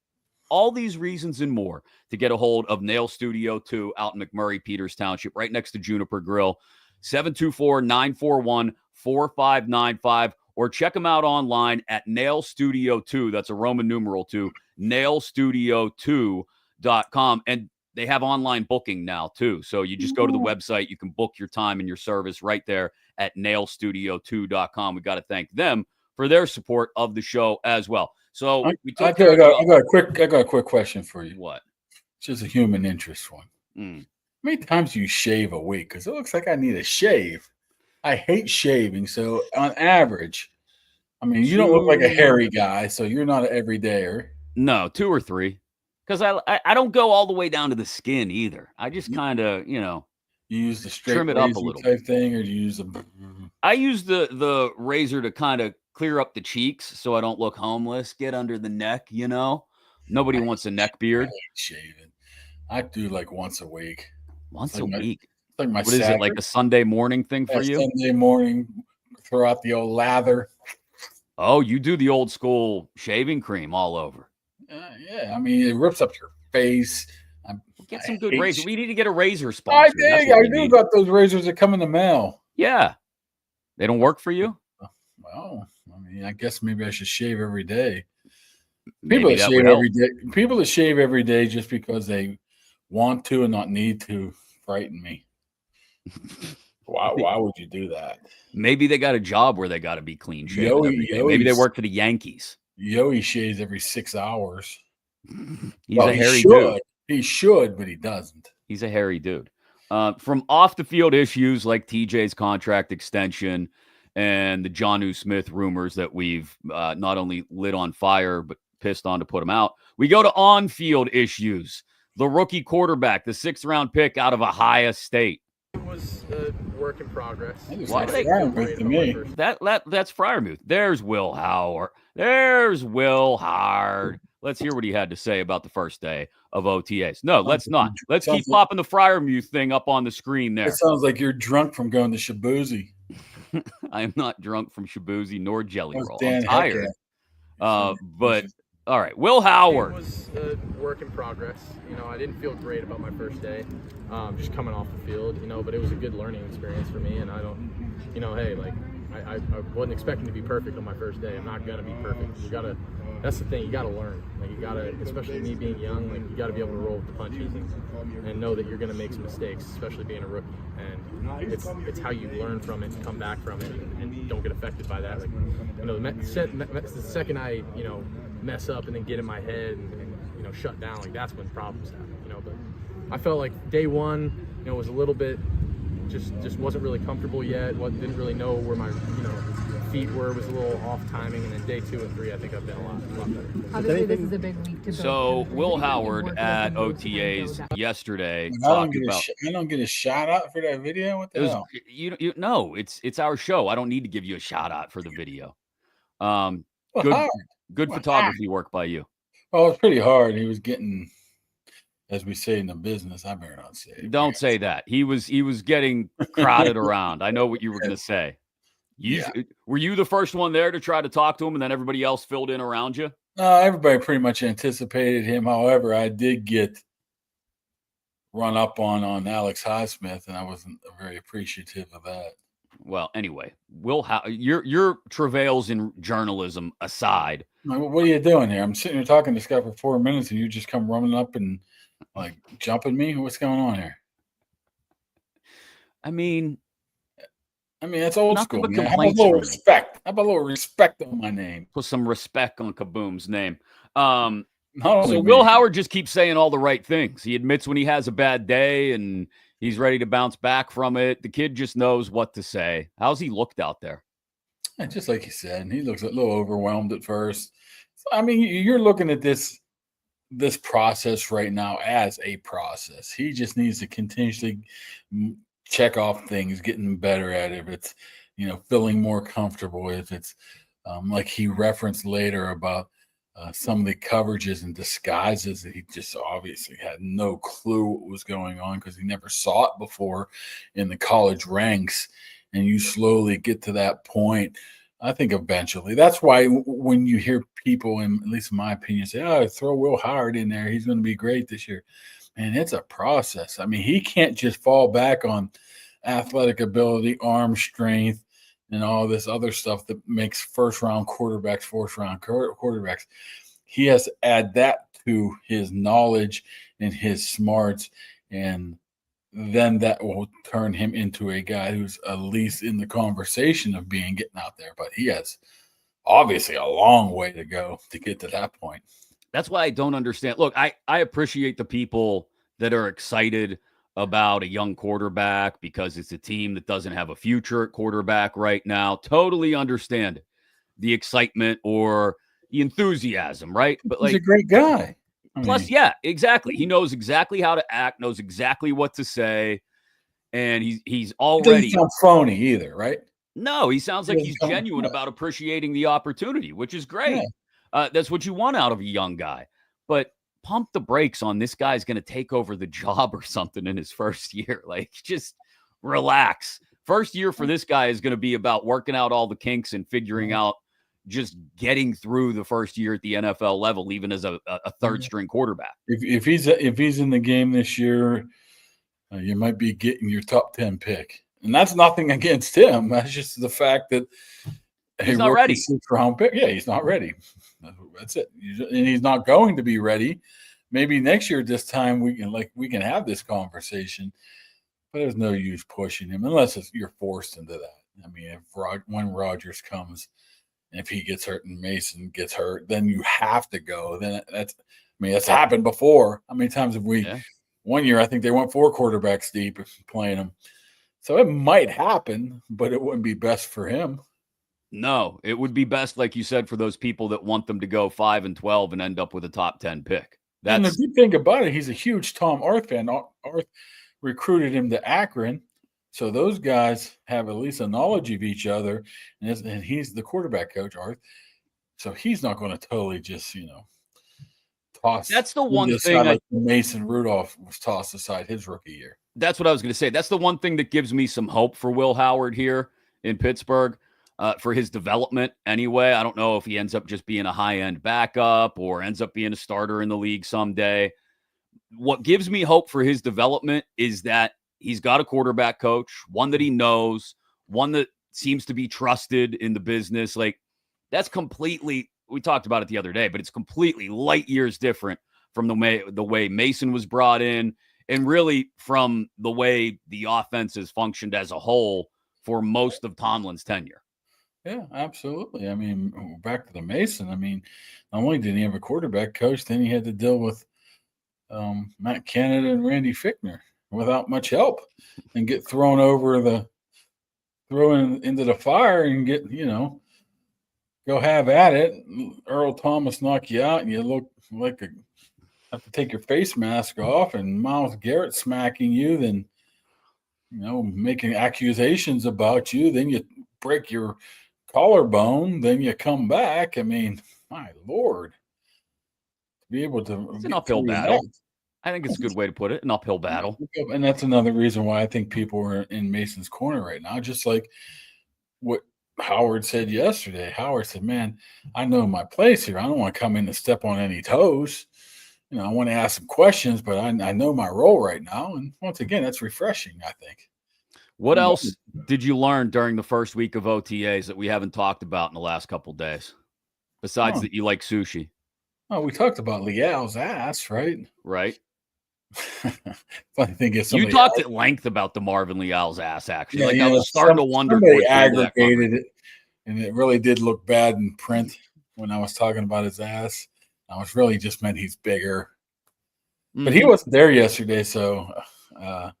these reasons and more to get a hold of Nail Studio 2 out in McMurray, Peters Township, right next to Juniper Grill, 724-941-4595, or check them out online at Nail Studio 2. That's a Roman numeral 2, nailstudio2.com. And they have online booking now, too. So you just go to the website. You can book your time and your service right there at nailstudio2.com. We got to thank them for their support of the show as well. So I got a quick question for you. What? It's just a human interest one. How many times do you shave a week? Because it looks like I need a shave. I hate shaving. So on average, I mean, you don't look like a hairy guy, so you're not an everydayer. No, 2 or 3. Because I don't go all the way down to the skin either. I just kind of, You use the straight trim it up a little type thing, or do you use I use the razor to kind of clear up the cheeks so I don't look homeless, get under the neck, Nobody wants a neck beard. I hate shaving. I do like once a week. Once a week? It's like my what is it, like a Sunday morning thing for you? Sunday morning, throw out the old lather. Oh, you do the old school shaving cream all over. Yeah, I mean, it rips up your face. Get some good razor. We need to get a razor sponsor. I do got those razors that come in the mail. Yeah. They don't work for you? Well, I mean, I guess maybe I should shave every day. Maybe that would help. People that shave every day just because they want to and not need to frighten me. Why would you do that? Maybe they got a job where they got to be clean shaven every day. Maybe they work for the Yankees. Yoey shaves every 6 hours. He's a hairy dude. He should, but he doesn't. He's a hairy dude. From off-the-field issues like TJ's contract extension and the Jonnu Smith rumors that we've not only lit on fire but pissed on to put him out, we go to on-field issues. The rookie quarterback, the 6th-round pick out of Ohio State. It was a work in progress. Why do they to me? That's Freiermuth. There's Will Howard. There's Will Howard. Let's hear what he had to say about the first day of OTAs. No, let's not. Let's keep popping the Freiermuth thing up on the screen there. It sounds like you're drunk from going to Shabuzi. I am not drunk from Shabuzi nor Jelly Roll. Dan I'm tired. But all right, Will Howard. It was a work in progress. I didn't feel great about my first day, just coming off the field. But it was a good learning experience for me. And I don't, hey, like I wasn't expecting to be perfect on my first day. I'm not gonna be perfect. That's the thing. You gotta learn. Like you gotta, especially me being young. Like you gotta be able to roll with the punches and know that you're gonna make some mistakes, especially being a rookie. And it's how you learn from it, come back from it, and don't get affected by that. Like the second I mess up and then get in my head and shut down, like that's when problems happen. But I felt like day one, was a little bit just wasn't really comfortable yet. Didn't really know where my feet were. Was a little off timing. And then day 2 and 3, I think I've been a lot better. Obviously, this is a big week to build. So Will Howard at OTAs yesterday I don't get a shout out for that video. What the hell? No, it's our show. I don't need to give you a shout out for the video. Good photography work by you. Oh, it's pretty hard. He was getting, as we say in the business, I better not say it. Don't say that. He was getting crowded around. I know what you were going to say. Were you the first one there to try to talk to him, and then everybody else filled in around you? Everybody pretty much anticipated him. However, I did get run up on Alex Highsmith, and I wasn't very appreciative of that. Well, anyway, your travails in journalism aside. What are you doing here? I'm sitting here talking to this guy for 4 minutes, and you just come running up and like jumping me. What's going on here? I mean, that's old school. Man. Have a little respect. Have a little respect on my name. Put some respect on Kaboom's name. So Will Howard just keeps saying all the right things. He admits when he has a bad day and he's ready to bounce back from it. The kid just knows what to say. How's he looked out there? Just like you said, he looks a little overwhelmed at first. So, you're looking at this process right now as a process. He just needs to continuously check off things, getting better at it. If it's, feeling more comfortable. If it's like he referenced later about some of the coverages and disguises that he just obviously had no clue what was going on because he never saw it before in the college ranks. And you slowly get to that point. I think eventually. That's why when you hear people, at least in my opinion, say, throw Will Howard in there, he's going to be great this year. Man, it's a process. He can't just fall back on athletic ability, arm strength, and all this other stuff that makes first-round quarterbacks, fourth-round quarterbacks. He has to add that to his knowledge and his smarts, and then that will turn him into a guy who's at least in the conversation of getting out there. But he has obviously a long way to go to get to that point. That's why I don't understand. Look, I appreciate the people that are excited about a young quarterback because it's a team that doesn't have a future at quarterback right now. Totally understand the excitement or the enthusiasm, right? But he's a great guy. Plus, yeah, exactly. He knows exactly how to act, knows exactly what to say, and he's already. He doesn't sound phony either, right? No, he sounds like he's genuine about appreciating the opportunity, which is great. Yeah. That's what you want out of a young guy. But pump the brakes on this guy's going to take over the job or something in his first year. Like, just relax. First year for this guy is going to be about working out all the kinks and figuring out just getting through the first year at the NFL level, even as a third string quarterback. If he's in the game this year, you might be getting your top 10 pick. And that's nothing against him. That's just the fact that he's not ready. Round pick. Yeah, he's not ready. That's it. And he's not going to be ready. Maybe next year, this time we can have this conversation. But there's no use pushing him unless you're forced into that. I mean, when Rodgers comes, and if he gets hurt and Mason gets hurt, then you have to go. Then that's happened before. How many times have we? Yeah. One year, I think they went 4 quarterbacks deep playing him. So it might happen, but it wouldn't be best for him. No, it would be best, like you said, for those people that want them to go 5-12 and end up with a top 10 pick. And if you think about it, he's a huge Tom Arth fan. Arth recruited him to Akron, so those guys have at least a knowledge of each other, and he's the quarterback coach, Arth. So he's not going to totally just toss. That's the one thing. Mason Rudolph was tossed aside his rookie year. That's what I was going to say. That's the one thing that gives me some hope for Will Howard here in Pittsburgh, for his development anyway. I don't know if he ends up just being a high-end backup or ends up being a starter in the league someday. What gives me hope for his development is that he's got a quarterback coach, one that he knows, one that seems to be trusted in the business. Like, that's completely, we talked about it the other day, but it's completely light years different from the way Mason was brought in, and really from the way the offense has functioned as a whole for most of Tomlin's tenure. Yeah, absolutely. I mean, back to the Mason. I mean, not only did he have a quarterback coach, then he had to deal with Matt Canada and Randy Fichtner without much help, and get thrown into the fire and get, go have at it. Earl Thomas knock you out, and you look like have to take your face mask off, and Myles Garrett smacking you, then making accusations about you, then you break your collarbone, then you come back. I mean, my Lord. Be able to. It's an uphill battle. I think it's a good way to put it, an uphill battle. And that's another reason why I think people are in Mason's corner right now, just like what Howard said yesterday. Howard said, man, I know my place here. I don't want to come in and step on any toes. I want to ask some questions, but I know my role right now. And once again, that's refreshing, I think. What else did you learn during the first week of OTAs that we haven't talked about in the last couple of days, besides that you like sushi? Oh, we talked about Leal's ass, right? Right. Funny thing is, you talked at length about the Marvin Leal's ass, actually. I was starting to wonder. Somebody aggregated it, and it really did look bad in print when I was talking about his ass. I was really just meant he's bigger. Mm-hmm. But he wasn't there yesterday, so a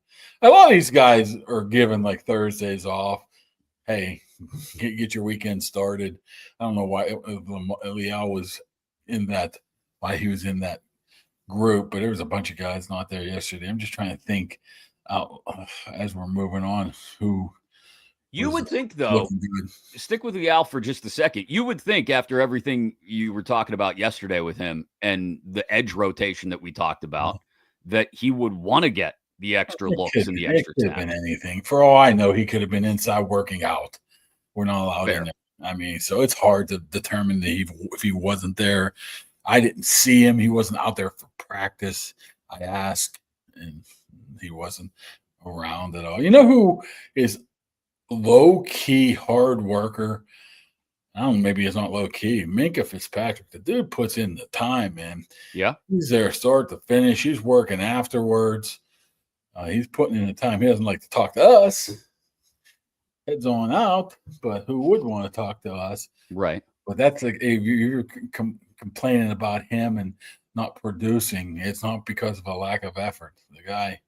lot of these guys are given like Thursdays off. Hey, get your weekend started. I don't know why Leal was in that, why he was in that group, but there was a bunch of guys not there yesterday. I'm just trying to think as we're moving on who you would think, though, stick with Leal for just a second. You would think after everything you were talking about yesterday with him and the edge rotation that we talked about, that he would want to get the extra looks and the extra time. It could have been anything. For all I know, he could have been inside working out. We're not allowed in there. I mean, so it's hard to determine if he wasn't there. I didn't see him. He wasn't out there for practice. I asked, and he wasn't around at all. You know who is low-key hard worker? I don't know, maybe it's not low-key. Minkah Fitzpatrick. The dude puts in the time, man. Yeah. He's there start to finish. He's working afterwards. He's putting in the time. He doesn't like to talk to us. Heads on out, but who would want to talk to us? Right. But that's like, if you're complaining about him and not producing, it's not because of a lack of effort. The guy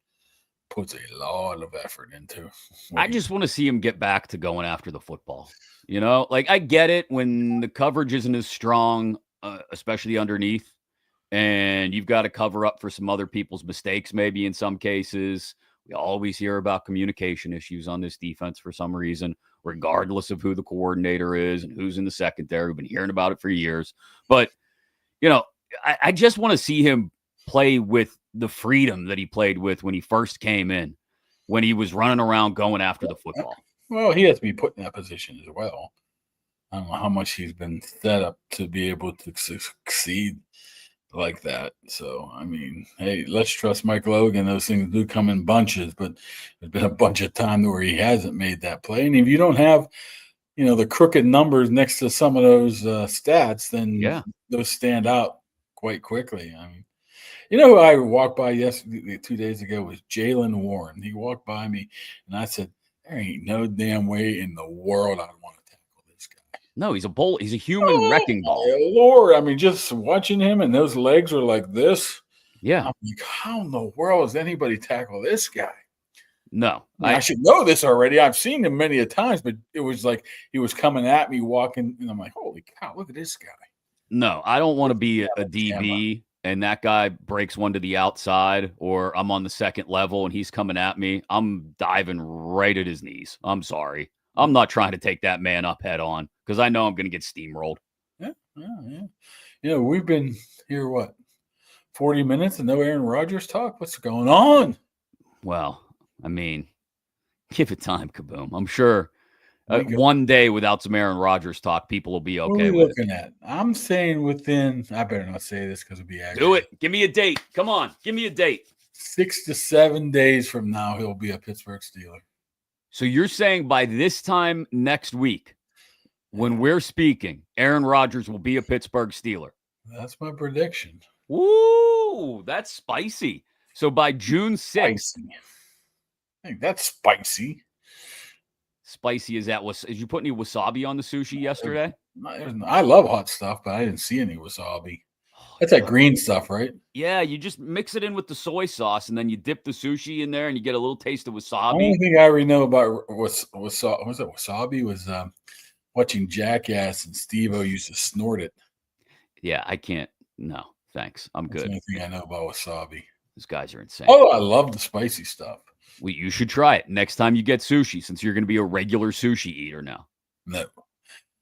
puts a lot of effort into. I just want to see him get back to going after the football. Like, I get it when the coverage isn't as strong, especially underneath, and you've got to cover up for some other people's mistakes, maybe in some cases. We always hear about communication issues on this defense for some reason, regardless of who the coordinator is and who's in the secondary. We've been hearing about it for years. But, I just want to see him play with the freedom that he played with when he first came in, when he was running around going after the football. Well, he has to be put in that position as well. I don't know how much he's been set up to be able to succeed like that. So, I mean, hey, let's trust Mike Logan. Those things do come in bunches, but there's been a bunch of time where he hasn't made that play. And if you don't have, the crooked numbers next to some of those stats, then those stand out quite quickly. I mean, who I walked by yesterday, 2 days ago, was Jalen Warren. He walked by me, and I said, there ain't no damn way in the world I'd want to tackle this guy. No, he's a bull. He's a human wrecking ball. Lord, I mean, just watching him and those legs are like this. Yeah. I'm like, how in the world does anybody tackle this guy? No. I should know this already. I've seen him many a times, but it was like he was coming at me walking, and I'm like, holy cow, look at this guy. No, I don't want to be a DB and that guy breaks one to the outside, or I'm on the second level and he's coming at me. I'm diving right at his knees. I'm sorry. I'm not trying to take that man up head on because I know I'm going to get steamrolled. Yeah. We've been here, 40 minutes and no Aaron Rodgers talk? What's going on? Well, I mean, give it time, Kaboom. I'm sure one day without some Aaron Rodgers talk, people will be okay what are we with looking at? I'm saying I better not say this because it'll be accurate. Do it. Give me a date. Come on. Give me a date. 6 to 7 days from now, he'll be a Pittsburgh Steeler. So you're saying by this time next week, when we're speaking, Aaron Rodgers will be a Pittsburgh Steeler? That's my prediction. Woo! That's spicy. So by June 6th. I think that's spicy. Spicy as that was. Did you put any wasabi on the sushi yesterday? I love hot stuff, but I didn't see any wasabi. That's that green stuff, right? Yeah, you just mix it in with the soy sauce, and then you dip the sushi in there, and you get a little taste of wasabi. The only thing I already know about wasabi was watching Jackass, and Steve-O used to snort it. Yeah, I can't. No, thanks. I'm good. That's the only thing I know about wasabi. These guys are insane. Oh, I love the spicy stuff. Well, you should try it next time you get sushi, since you're going to be a regular sushi eater now. No,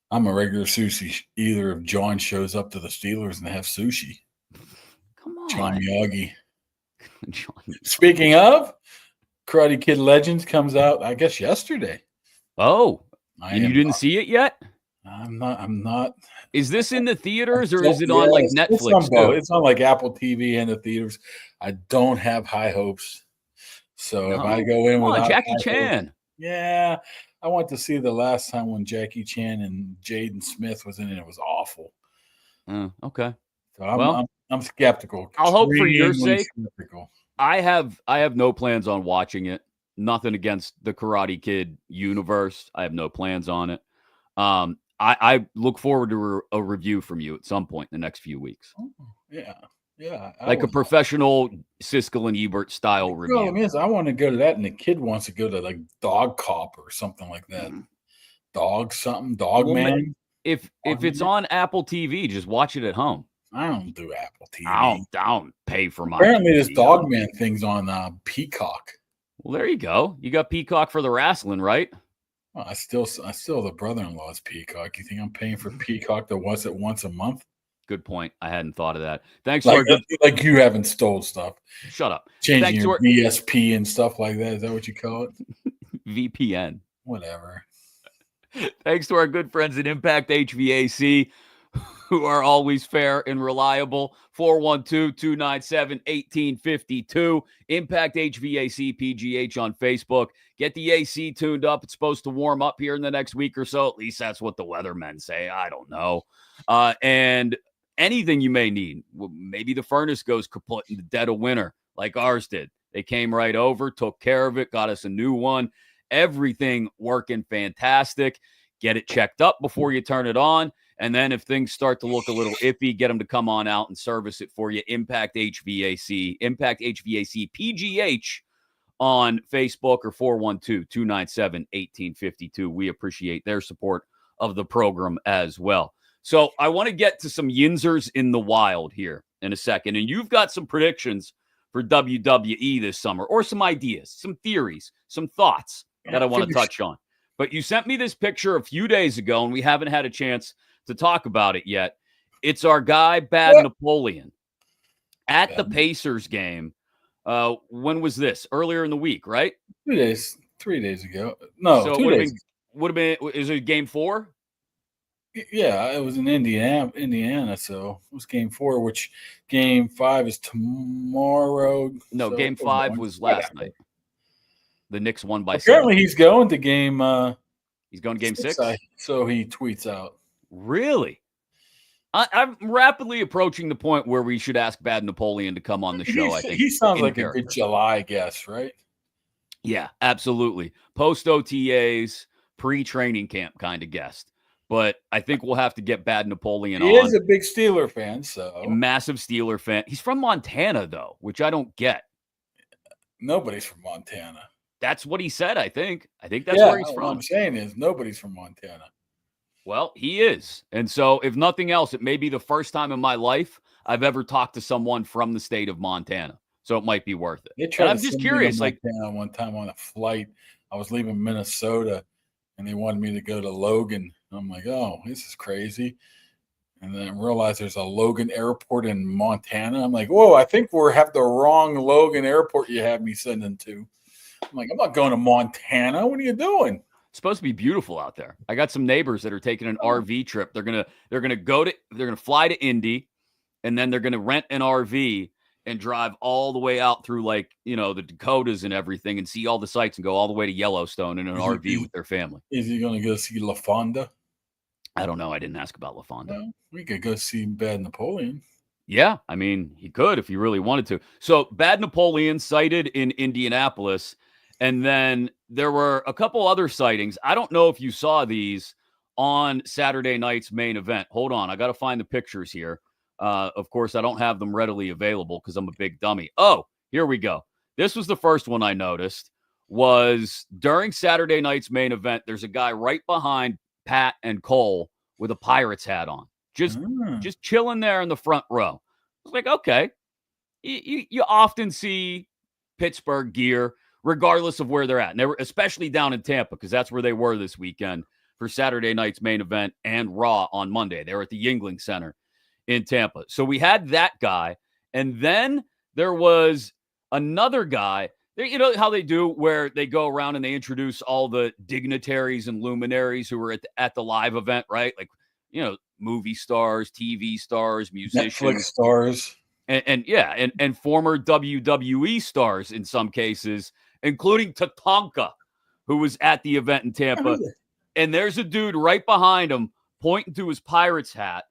I'm a regular sushi eater if John shows up to the Steelers and they have sushi. Come on. John Miyagi. Speaking of, Karate Kid Legends comes out, I guess, yesterday. Oh, and you didn't see it yet? I'm not. Is this in the theaters or is it on like Netflix? It's on like Apple TV and the theaters. I don't have high hopes. So if I go in with Jackie Chan. Yeah, I went to see the last time when Jackie Chan and Jaden Smith was in it. It was awful. Okay. So I'm skeptical. I'll hope for your sake. Skeptical. I have no plans on watching it. Nothing against the Karate Kid universe. I have no plans on it. I look forward to a review from you at some point in the next few weeks. Oh, yeah. Yeah, like a professional Siskel and Ebert style review. The problem is, I want to go to that, and the kid wants to go to like Dog Cop or something like that. Dog Man. If it's on Apple TV, just watch it at home. I don't do Apple TV. I don't pay for my. Apparently, this Dog Man thing's on Peacock. Well, there you go. You got Peacock for the wrestling, right? Well, I still the brother-in-law's Peacock. You think I'm paying for Peacock to watch it once a month? Good point. I hadn't thought of that. Thanks like you haven't stole stuff. Shut up. Changing your VSP and stuff like that. Is that what you call it? VPN. Whatever. Thanks to our good friends at Impact HVAC, who are always fair and reliable. 412-297-1852. Impact HVAC PGH on Facebook. Get the AC tuned up. It's supposed to warm up here in the next week or so. At least that's what the weathermen say. I don't know. And anything you may need. Maybe the furnace goes kaput in the dead of winter like ours did. They came right over, took care of it, got us a new one. Everything working fantastic. Get it checked up before you turn it on. And then if things start to look a little iffy, get them to come on out and service it for you. Impact HVAC PGH on Facebook or 412-297-1852. We appreciate their support of the program as well. So I want to get to some Yinzers in the wild here in a second. And you've got some predictions for WWE this summer, or some ideas, some theories, some thoughts that I want to touch on. But you sent me this picture a few days ago, and we haven't had a chance to talk about it yet. It's our guy, Bad Napoleon, at the Pacers game. When was this? Earlier in the week, right? 3 days ago. No, so 2 days. Would have been, is it game 4? Yeah, it was in Indiana. So it was Game 4, which Game 5 is tomorrow. No, So Game 5 was last whatever. night. The Knicks won by 7. Apparently, he's going to Game. He's going to Game 6. So he tweets out. Really? I'm rapidly approaching the point where we should ask Bad Napoleon to come on the show. I think he sounds like character. a good July guest, right? Yeah, absolutely. Post OTAs, pre-training camp kind of guest. But I think we'll have to get Bad Napoleon on. He is a big Steeler fan, so massive Steeler fan. He's from Montana, though, which I don't get. Nobody's from Montana. That's what he said, I think. I think that's where he's from. What I'm saying is nobody's from Montana. Well, he is. And so, if nothing else, it may be the first time in my life I've ever talked to someone from the state of Montana. So it might be worth it. And I'm just curious. Like one time on a flight, I was leaving Minnesota, and they wanted me to go to Logan. I'm like, oh, this is crazy. And then I realized there's a Logan Airport in Montana. I'm like, whoa, I think we have the wrong Logan Airport you have me sending to. I'm like, I'm not going to Montana. What are you doing? It's supposed to be beautiful out there. I got some neighbors that are taking an RV trip. They're gonna fly to Indy, and then they're gonna rent an RV and drive all the way out through the Dakotas and everything, and see all the sights and go all the way to Yellowstone in an RV with their family. Is he gonna go see La Fonda? I don't know. I didn't ask about La Fonda. Well, we could go see Bad Napoleon. Yeah, I mean, he could if he really wanted to. So Bad Napoleon sighted in Indianapolis. And then there were a couple other sightings. I don't know if you saw these on Saturday night's main event. Hold on. I got to find the pictures here. Of course, I don't have them readily available because I'm a big dummy. Oh, here we go. This was the first one I noticed was during Saturday night's main event. There's a guy right behind Pat and Cole with a Pirates hat on, just chilling there in the front row. I was like, okay, you often see Pittsburgh gear, regardless of where they're at. And they were especially down in Tampa because that's where they were this weekend for Saturday night's main event and Raw on Monday. They were at the Yuengling Center in Tampa. So we had that guy. And then there was another guy. You know how they do where they go around and they introduce all the dignitaries and luminaries who were at the live event, right? Like, movie stars, TV stars, musicians. Netflix stars. And former WWE stars in some cases, including Tatanka, who was at the event in Tampa. And there's a dude right behind him pointing to his Pirates hat.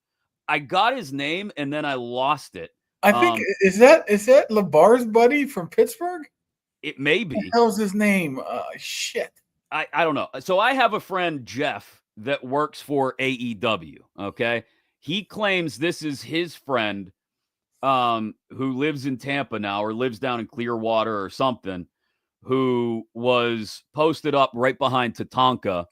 I got his name, and then I lost it. I think, is that LeBar's buddy from Pittsburgh? It may be. What the hell's his name? Shit. I don't know. So I have a friend, Jeff, that works for AEW, okay? He claims this is his friend who lives in Tampa now or lives down in Clearwater or something, who was posted up right behind Tatanka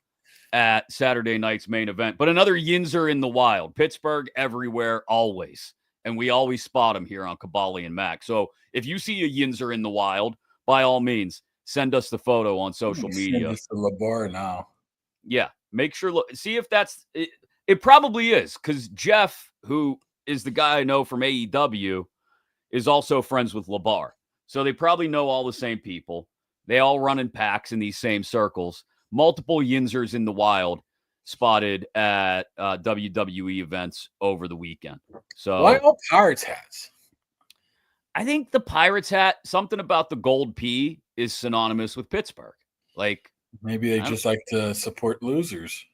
at Saturday night's main event. But another Yinzer in the wild. Pittsburgh everywhere, always. And we always spot him here on Kaboly+Mack. So if you see a Yinzer in the wild, by all means, send us the photo on social media. Send us to LeBar now. Yeah. Make sure, see if that's it. It probably is, because Jeff, who is the guy I know from AEW, is also friends with LeBar. So they probably know all the same people. They all run in packs in these same circles. Multiple Yinzers in the wild spotted at WWE events over the weekend. So why all Pirates hats? I think the Pirates hat, something about the gold P is synonymous with Pittsburgh. Like, maybe they just like to support losers.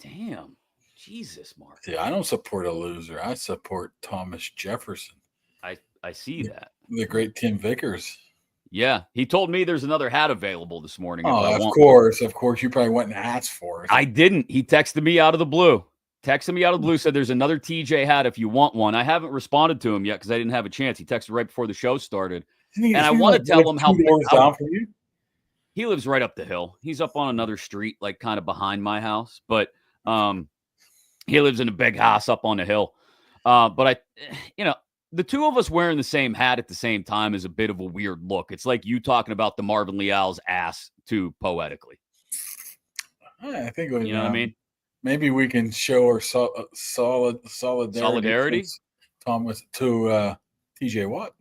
Damn. Jesus, Mark. See, I don't support a loser. I support Thomas Jefferson. I see that. The great Tim Vickers. Yeah. He told me there's another hat available this morning. Oh, of course. Of course. You probably went and asked for it. I didn't. He texted me out of the blue. Said there's another TJ hat if you want one. I haven't responded to him yet because I didn't have a chance. He texted right before the show started. And I want to tell him how down for you. He lives right up the hill. He's up on another street, like kind of behind my house. But he lives in a big house up on the hill. But the two of us wearing the same hat at the same time is a bit of a weird look. It's like you talking about the Marvin Leal's ass too poetically. I think it was, you know what I mean? Maybe we can show our solidarity. Thomas to TJ Watt.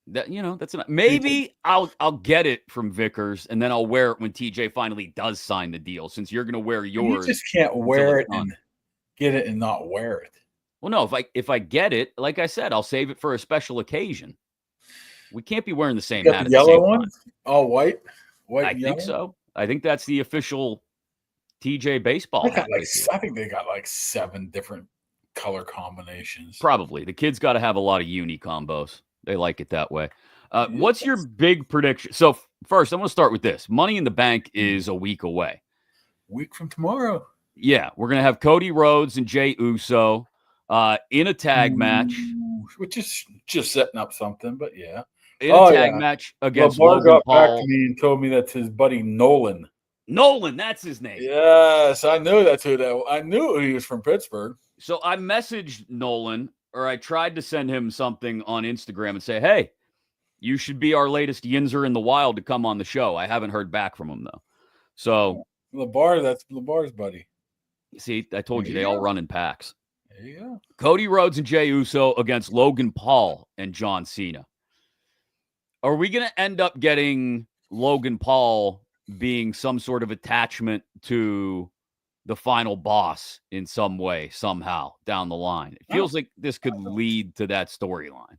That's maybe I'll get it from Vickers and then I'll wear it when TJ finally does sign the deal. Since you're going to wear yours, you just can't wear it get it and not wear it. Well, no, if I get it, like I said, I'll save it for a special occasion. We can't be wearing the same You hat got at the the same yellow one, time. all white I and think yellow. so. I think that's the official TJ baseball hat. I think they got like 7 different color combinations. Probably. The kids got to have a lot of uni combos. They like it that way. What's your big prediction? So first, I'm going to start with this. Money in the Bank is a week away. Week from tomorrow. Yeah, we're going to have Cody Rhodes and Jey Uso in a tag match. Which is just setting up something, but yeah. In a tag match against Logan Logan Paul. Back Paul. to me and told me that's his buddy Nolan. Nolan, that's his name. Yes, I knew that's who that was. I knew he was from Pittsburgh. So I messaged Nolan, or I tried to send him something on Instagram and say, hey, you should be our latest Yinzer in the Wild to come on the show. I haven't heard back from him, though. So that's LeBar's buddy. See, I told you they all run in packs. There you go. Cody Rhodes and Jey Uso against Logan Paul and John Cena. Are we going to end up getting Logan Paul being some sort of attachment to the final boss in some way, somehow, down the line? It feels like this could lead to that storyline.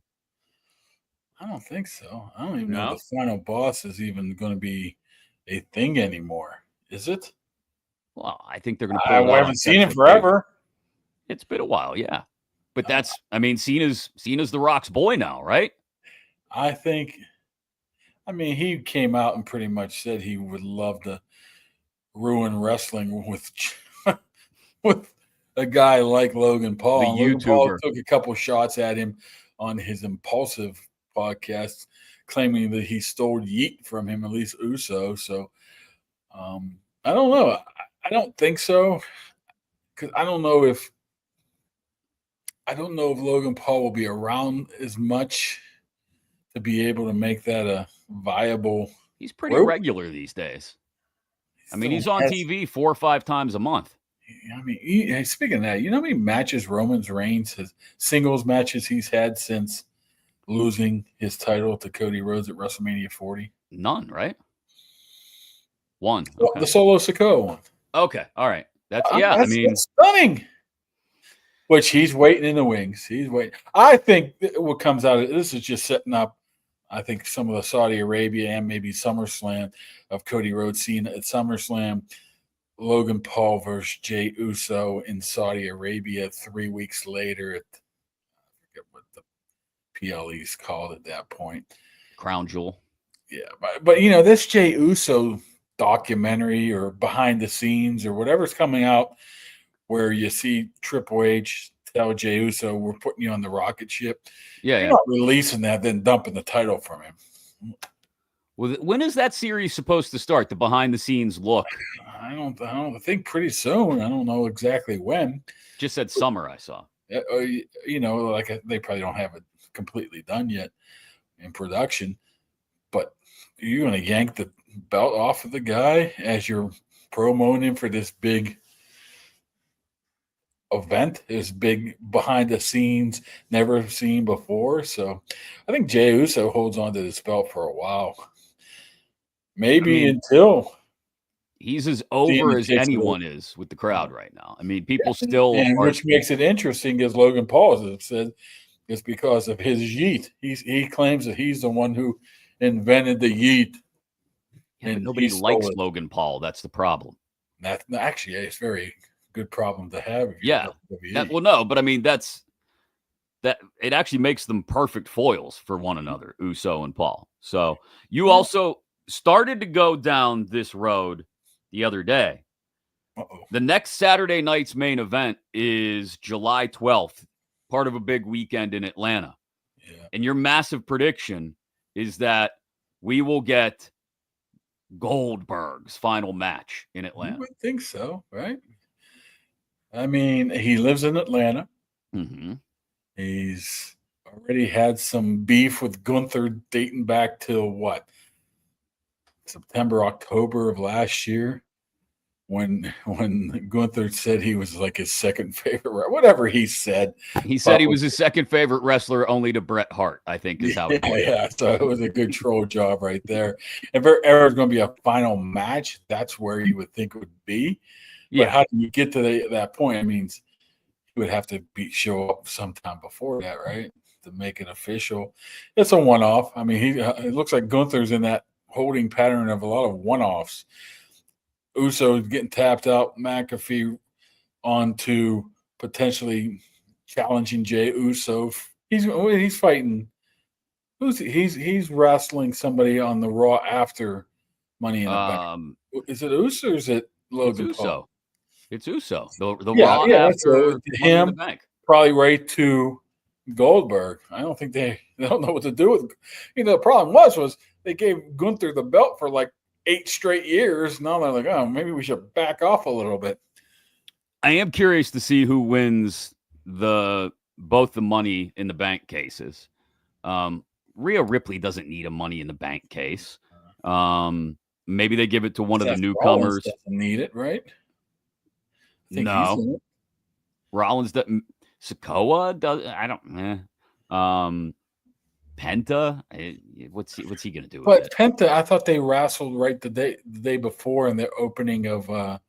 I don't think so. I don't even know the final boss is even going to be a thing anymore. Is it? Well, I think they're going to. I haven't seen him forever. It's been a while, yeah. But Cena's the Rock's boy now, right? I think. I mean, he came out and pretty much said he would love to ruin wrestling with a guy like Logan Paul. The Logan YouTuber. Paul took a couple shots at him on his Impulsive podcast, claiming that he stole Yeet from him, at least Uso. So I don't know. I don't think so, because I don't know if Logan Paul will be around as much to be able to make that a viable. He's pretty regular these days. I mean, he's on TV 4 or 5 times a month. I mean, speaking of that, you know how many matches Roman Reigns has, singles matches he's had since losing his title to Cody Rhodes at WrestleMania 40? None, right? One. Okay. The Solo Sikoa one. Okay, all right. That's stunning. Which he's waiting in the wings. He's waiting. I think what comes out of this is just setting up, I think, some of the Saudi Arabia and maybe SummerSlam of Cody Rhodes Cena at SummerSlam, Logan Paul versus Jey Uso in Saudi Arabia 3 weeks later at, I forget what the PLE's called at that point. Crown Jewel. Yeah, but you know, this Jey Uso documentary or behind the scenes or whatever's coming out, where you see Triple H tell Jey Uso, we're putting you on the rocket ship. Yeah, You're not releasing that, then dumping the title from him. Well, when is that series supposed to start? The behind the scenes look. I don't think pretty soon. I don't know exactly when. Just said summer, I saw. You know, like they probably don't have it completely done yet in production. But you're going to yank the belt off of the guy as you're promoting him for this big event, is big behind the scenes, never seen before. So I think Jey Uso holds on to this belt for a while, maybe until he's as over as anyone is with the crowd right now. I mean, people still which makes it interesting, as Logan Paul has said, is because of his yeet. He claims that he's the one who invented the yeet. Yeah, and nobody likes Logan Paul. That's the problem. That actually, it's very good problem to have. Yeah. But I mean, that it actually makes them perfect foils for one another, Uso and Paul. So you also started to go down this road the other day. The next Saturday night's main event is July 12th, part of a big weekend in Atlanta. Yeah. And your massive prediction is that we will get Goldberg's final match in Atlanta. I would think so, right? I mean, he lives in Atlanta. Mm-hmm. He's already had some beef with Gunther dating back to what? September, October of last year, when Gunther said he was like his second favorite, whatever he said. He said he was his second favorite wrestler, only to Bret Hart, I think is how it was. Yeah, so it was a good troll job right there. If there ever is going to be a final match, that's where you would think it would be. But how do you get to that point? I mean, would have to show up sometime before that, right, to make it official. It's a one-off. I mean, it looks like Gunther's in that holding pattern of a lot of one-offs. Uso getting tapped out, McAfee onto potentially challenging Jey Uso. He's fighting. He's wrestling somebody on the Raw after Money in the Bank. Is it Uso or is it Logan Paul? It's Uso. The Raw after Money in the Bank. Probably right to Goldberg. I don't think they don't know what to do with. The problem was they gave Gunther the belt for like 8 straight years. Now they're like, oh, maybe we should back off a little bit. I am curious to see who wins both the Money in the Bank cases. Rhea Ripley doesn't need a Money in the Bank case. Maybe they give it to one of the newcomers. Doesn't need it, right? No. Rollins doesn't. Sikoa does. I don't. Penta. What's he gonna do? But Penta, I thought they wrestled right the day before in the opening of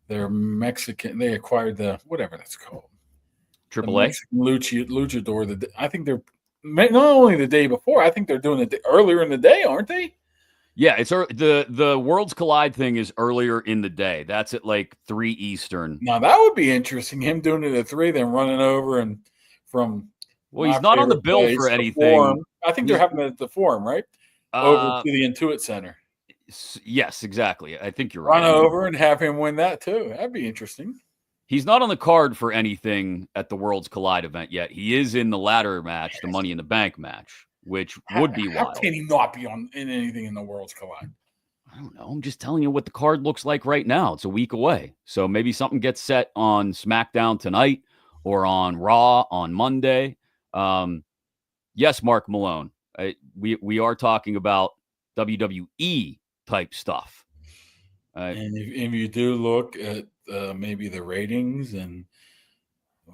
their Mexican. They acquired the whatever that's called. AAA Luchador. I think they're not only the day before. I think they're doing it earlier in the day, aren't they? Yeah, it's the Worlds Collide thing is earlier in the day. That's at like 3 Eastern. Now that would be interesting. Him doing it at 3, then running over and from. Well, he's not on the bill for anything. I think they're having it at the Forum, right? Over to the Intuit Center. Yes, exactly. I think you're right. Run over and have him win that too. That'd be interesting. He's not on the card for anything at the Worlds Collide event yet. He is in the ladder match, the Money in the Bank match, which would be wild. How can he not be in anything in the Worlds Collide? I don't know. I'm just telling you what the card looks like right now. It's a week away. So maybe something gets set on SmackDown tonight or on Raw on Monday. Yes, Mark Malone. We are talking about WWE type stuff. And if you do look at maybe the ratings and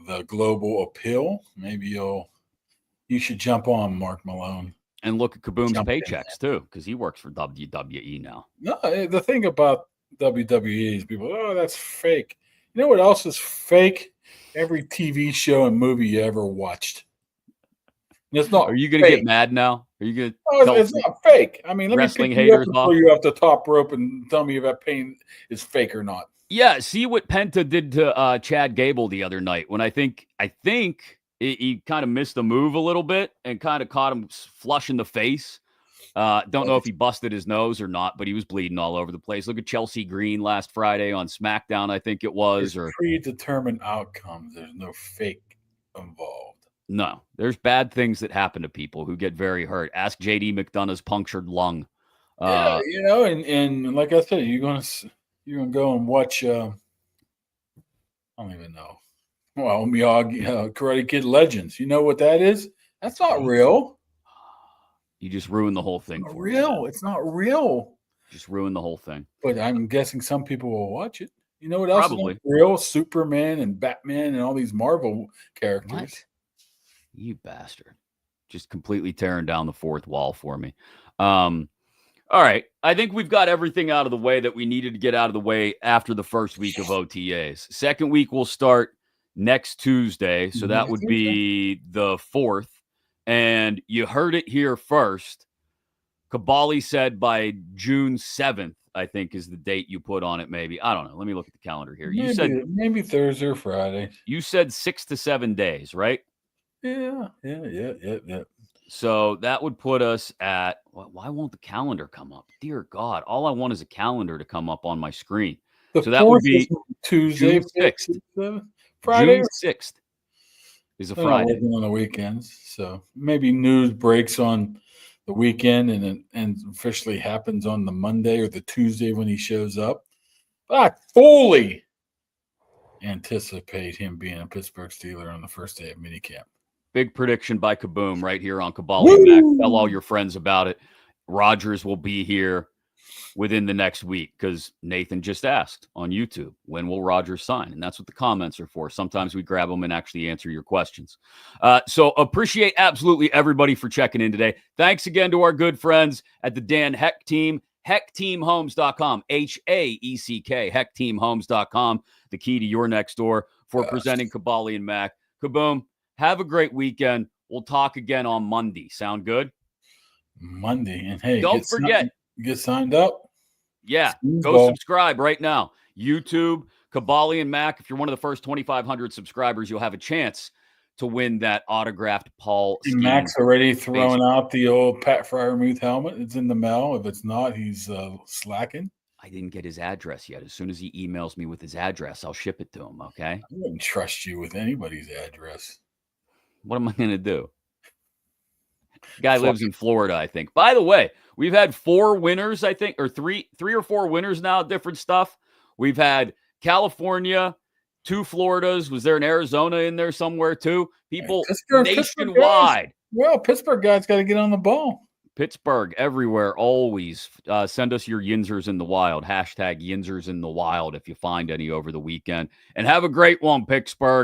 the global appeal, maybe you should jump on Mark Malone and look at Kaboom's paychecks too, because he works for WWE now. No, the thing about WWE is people, that's fake. You know what else is fake? Every TV show and movie you ever watched. It's not. Are you going to get mad now? Are you going to? No, it's not fake. I mean, let wrestling me haters off you off the top rope and tell me if that pain is fake or not. Yeah, see what Penta did to Chad Gable the other night when I think he kind of missed the move a little bit and kind of caught him flush in the face. Don't know if he busted his nose or not, but he was bleeding all over the place. Look at Chelsea Green last Friday on SmackDown, I think it was. There's predetermined outcomes. There's no fake involved. No, there's bad things that happen to people who get very hurt. Ask JD McDonough's punctured lung. Yeah, and like I said, you're gonna go and watch. I don't even know. Well, Miyagi, Karate Kid Legends. You know what that is? That's not real. You just ruined the whole thing. It's not real. It's not real. Just ruined the whole thing. But I'm guessing some people will watch it. You know what else Probably. is real? Superman and Batman and all these Marvel characters. What? You bastard. Just completely tearing down the fourth wall for me. All right. I think we've got everything out of the way that we needed to get out of the way after the first week of OTAs. Second week will start next Tuesday. So that would be the 4th. And you heard it here first. Kaboly said by June 7th, I think is the date you put on it, maybe. I don't know. Let me look at the calendar here. You said maybe Thursday or Friday. You said 6 to 7 days, right? Yeah. So that would put us at, why won't the calendar come up? Dear God, all I want is a calendar to come up on my screen. So that would be Tuesday, June 6th. Friday. June 6th is a They're Friday. not working on the weekends, so maybe news breaks on the weekend and officially happens on the Monday or the Tuesday when he shows up. But I fully anticipate him being a Pittsburgh Steeler on the first day of minicamp. Big prediction by Kaboom right here on Kaboly+Mack. Tell all your friends about it. Rodgers will be here within the next week because Nathan just asked on YouTube, when will Rodgers sign? And that's what the comments are for. Sometimes we grab them and actually answer your questions. So appreciate absolutely everybody for checking in today. Thanks again to our good friends at the Dan Heck team, heckteamhomes.com, HAECK, heckteamhomes.com, the key to your next door. for presenting Kaboly+Mack. Kaboom, have a great weekend. We'll talk again on Monday. Sound good? Monday. And hey, don't forget. Get signed up. Yeah, go subscribe right now. YouTube, Kaboly+Mack. If you're one of the first 2,500 subscribers, you'll have a chance to win that autographed Paul Steen. Mack's already throwing out the old Pat Fryermuth helmet. It's in the mail. If it's not, he's slacking. I didn't get his address yet. As soon as he emails me with his address, I'll ship it to him, okay? I wouldn't trust you with anybody's address. What am I going to do? Guy lives in Florida, I think. By the way, we've had 4 winners, I think, or three or 4 winners now, different stuff. We've had California, 2 Floridas. Was there an Arizona in there somewhere too? People nationwide. Well, Pittsburgh guys got to get on the ball. Pittsburgh, everywhere, always. Send us your Yinzers in the wild. # Yinzers in the wild if you find any over the weekend. And have a great one, Pittsburgh.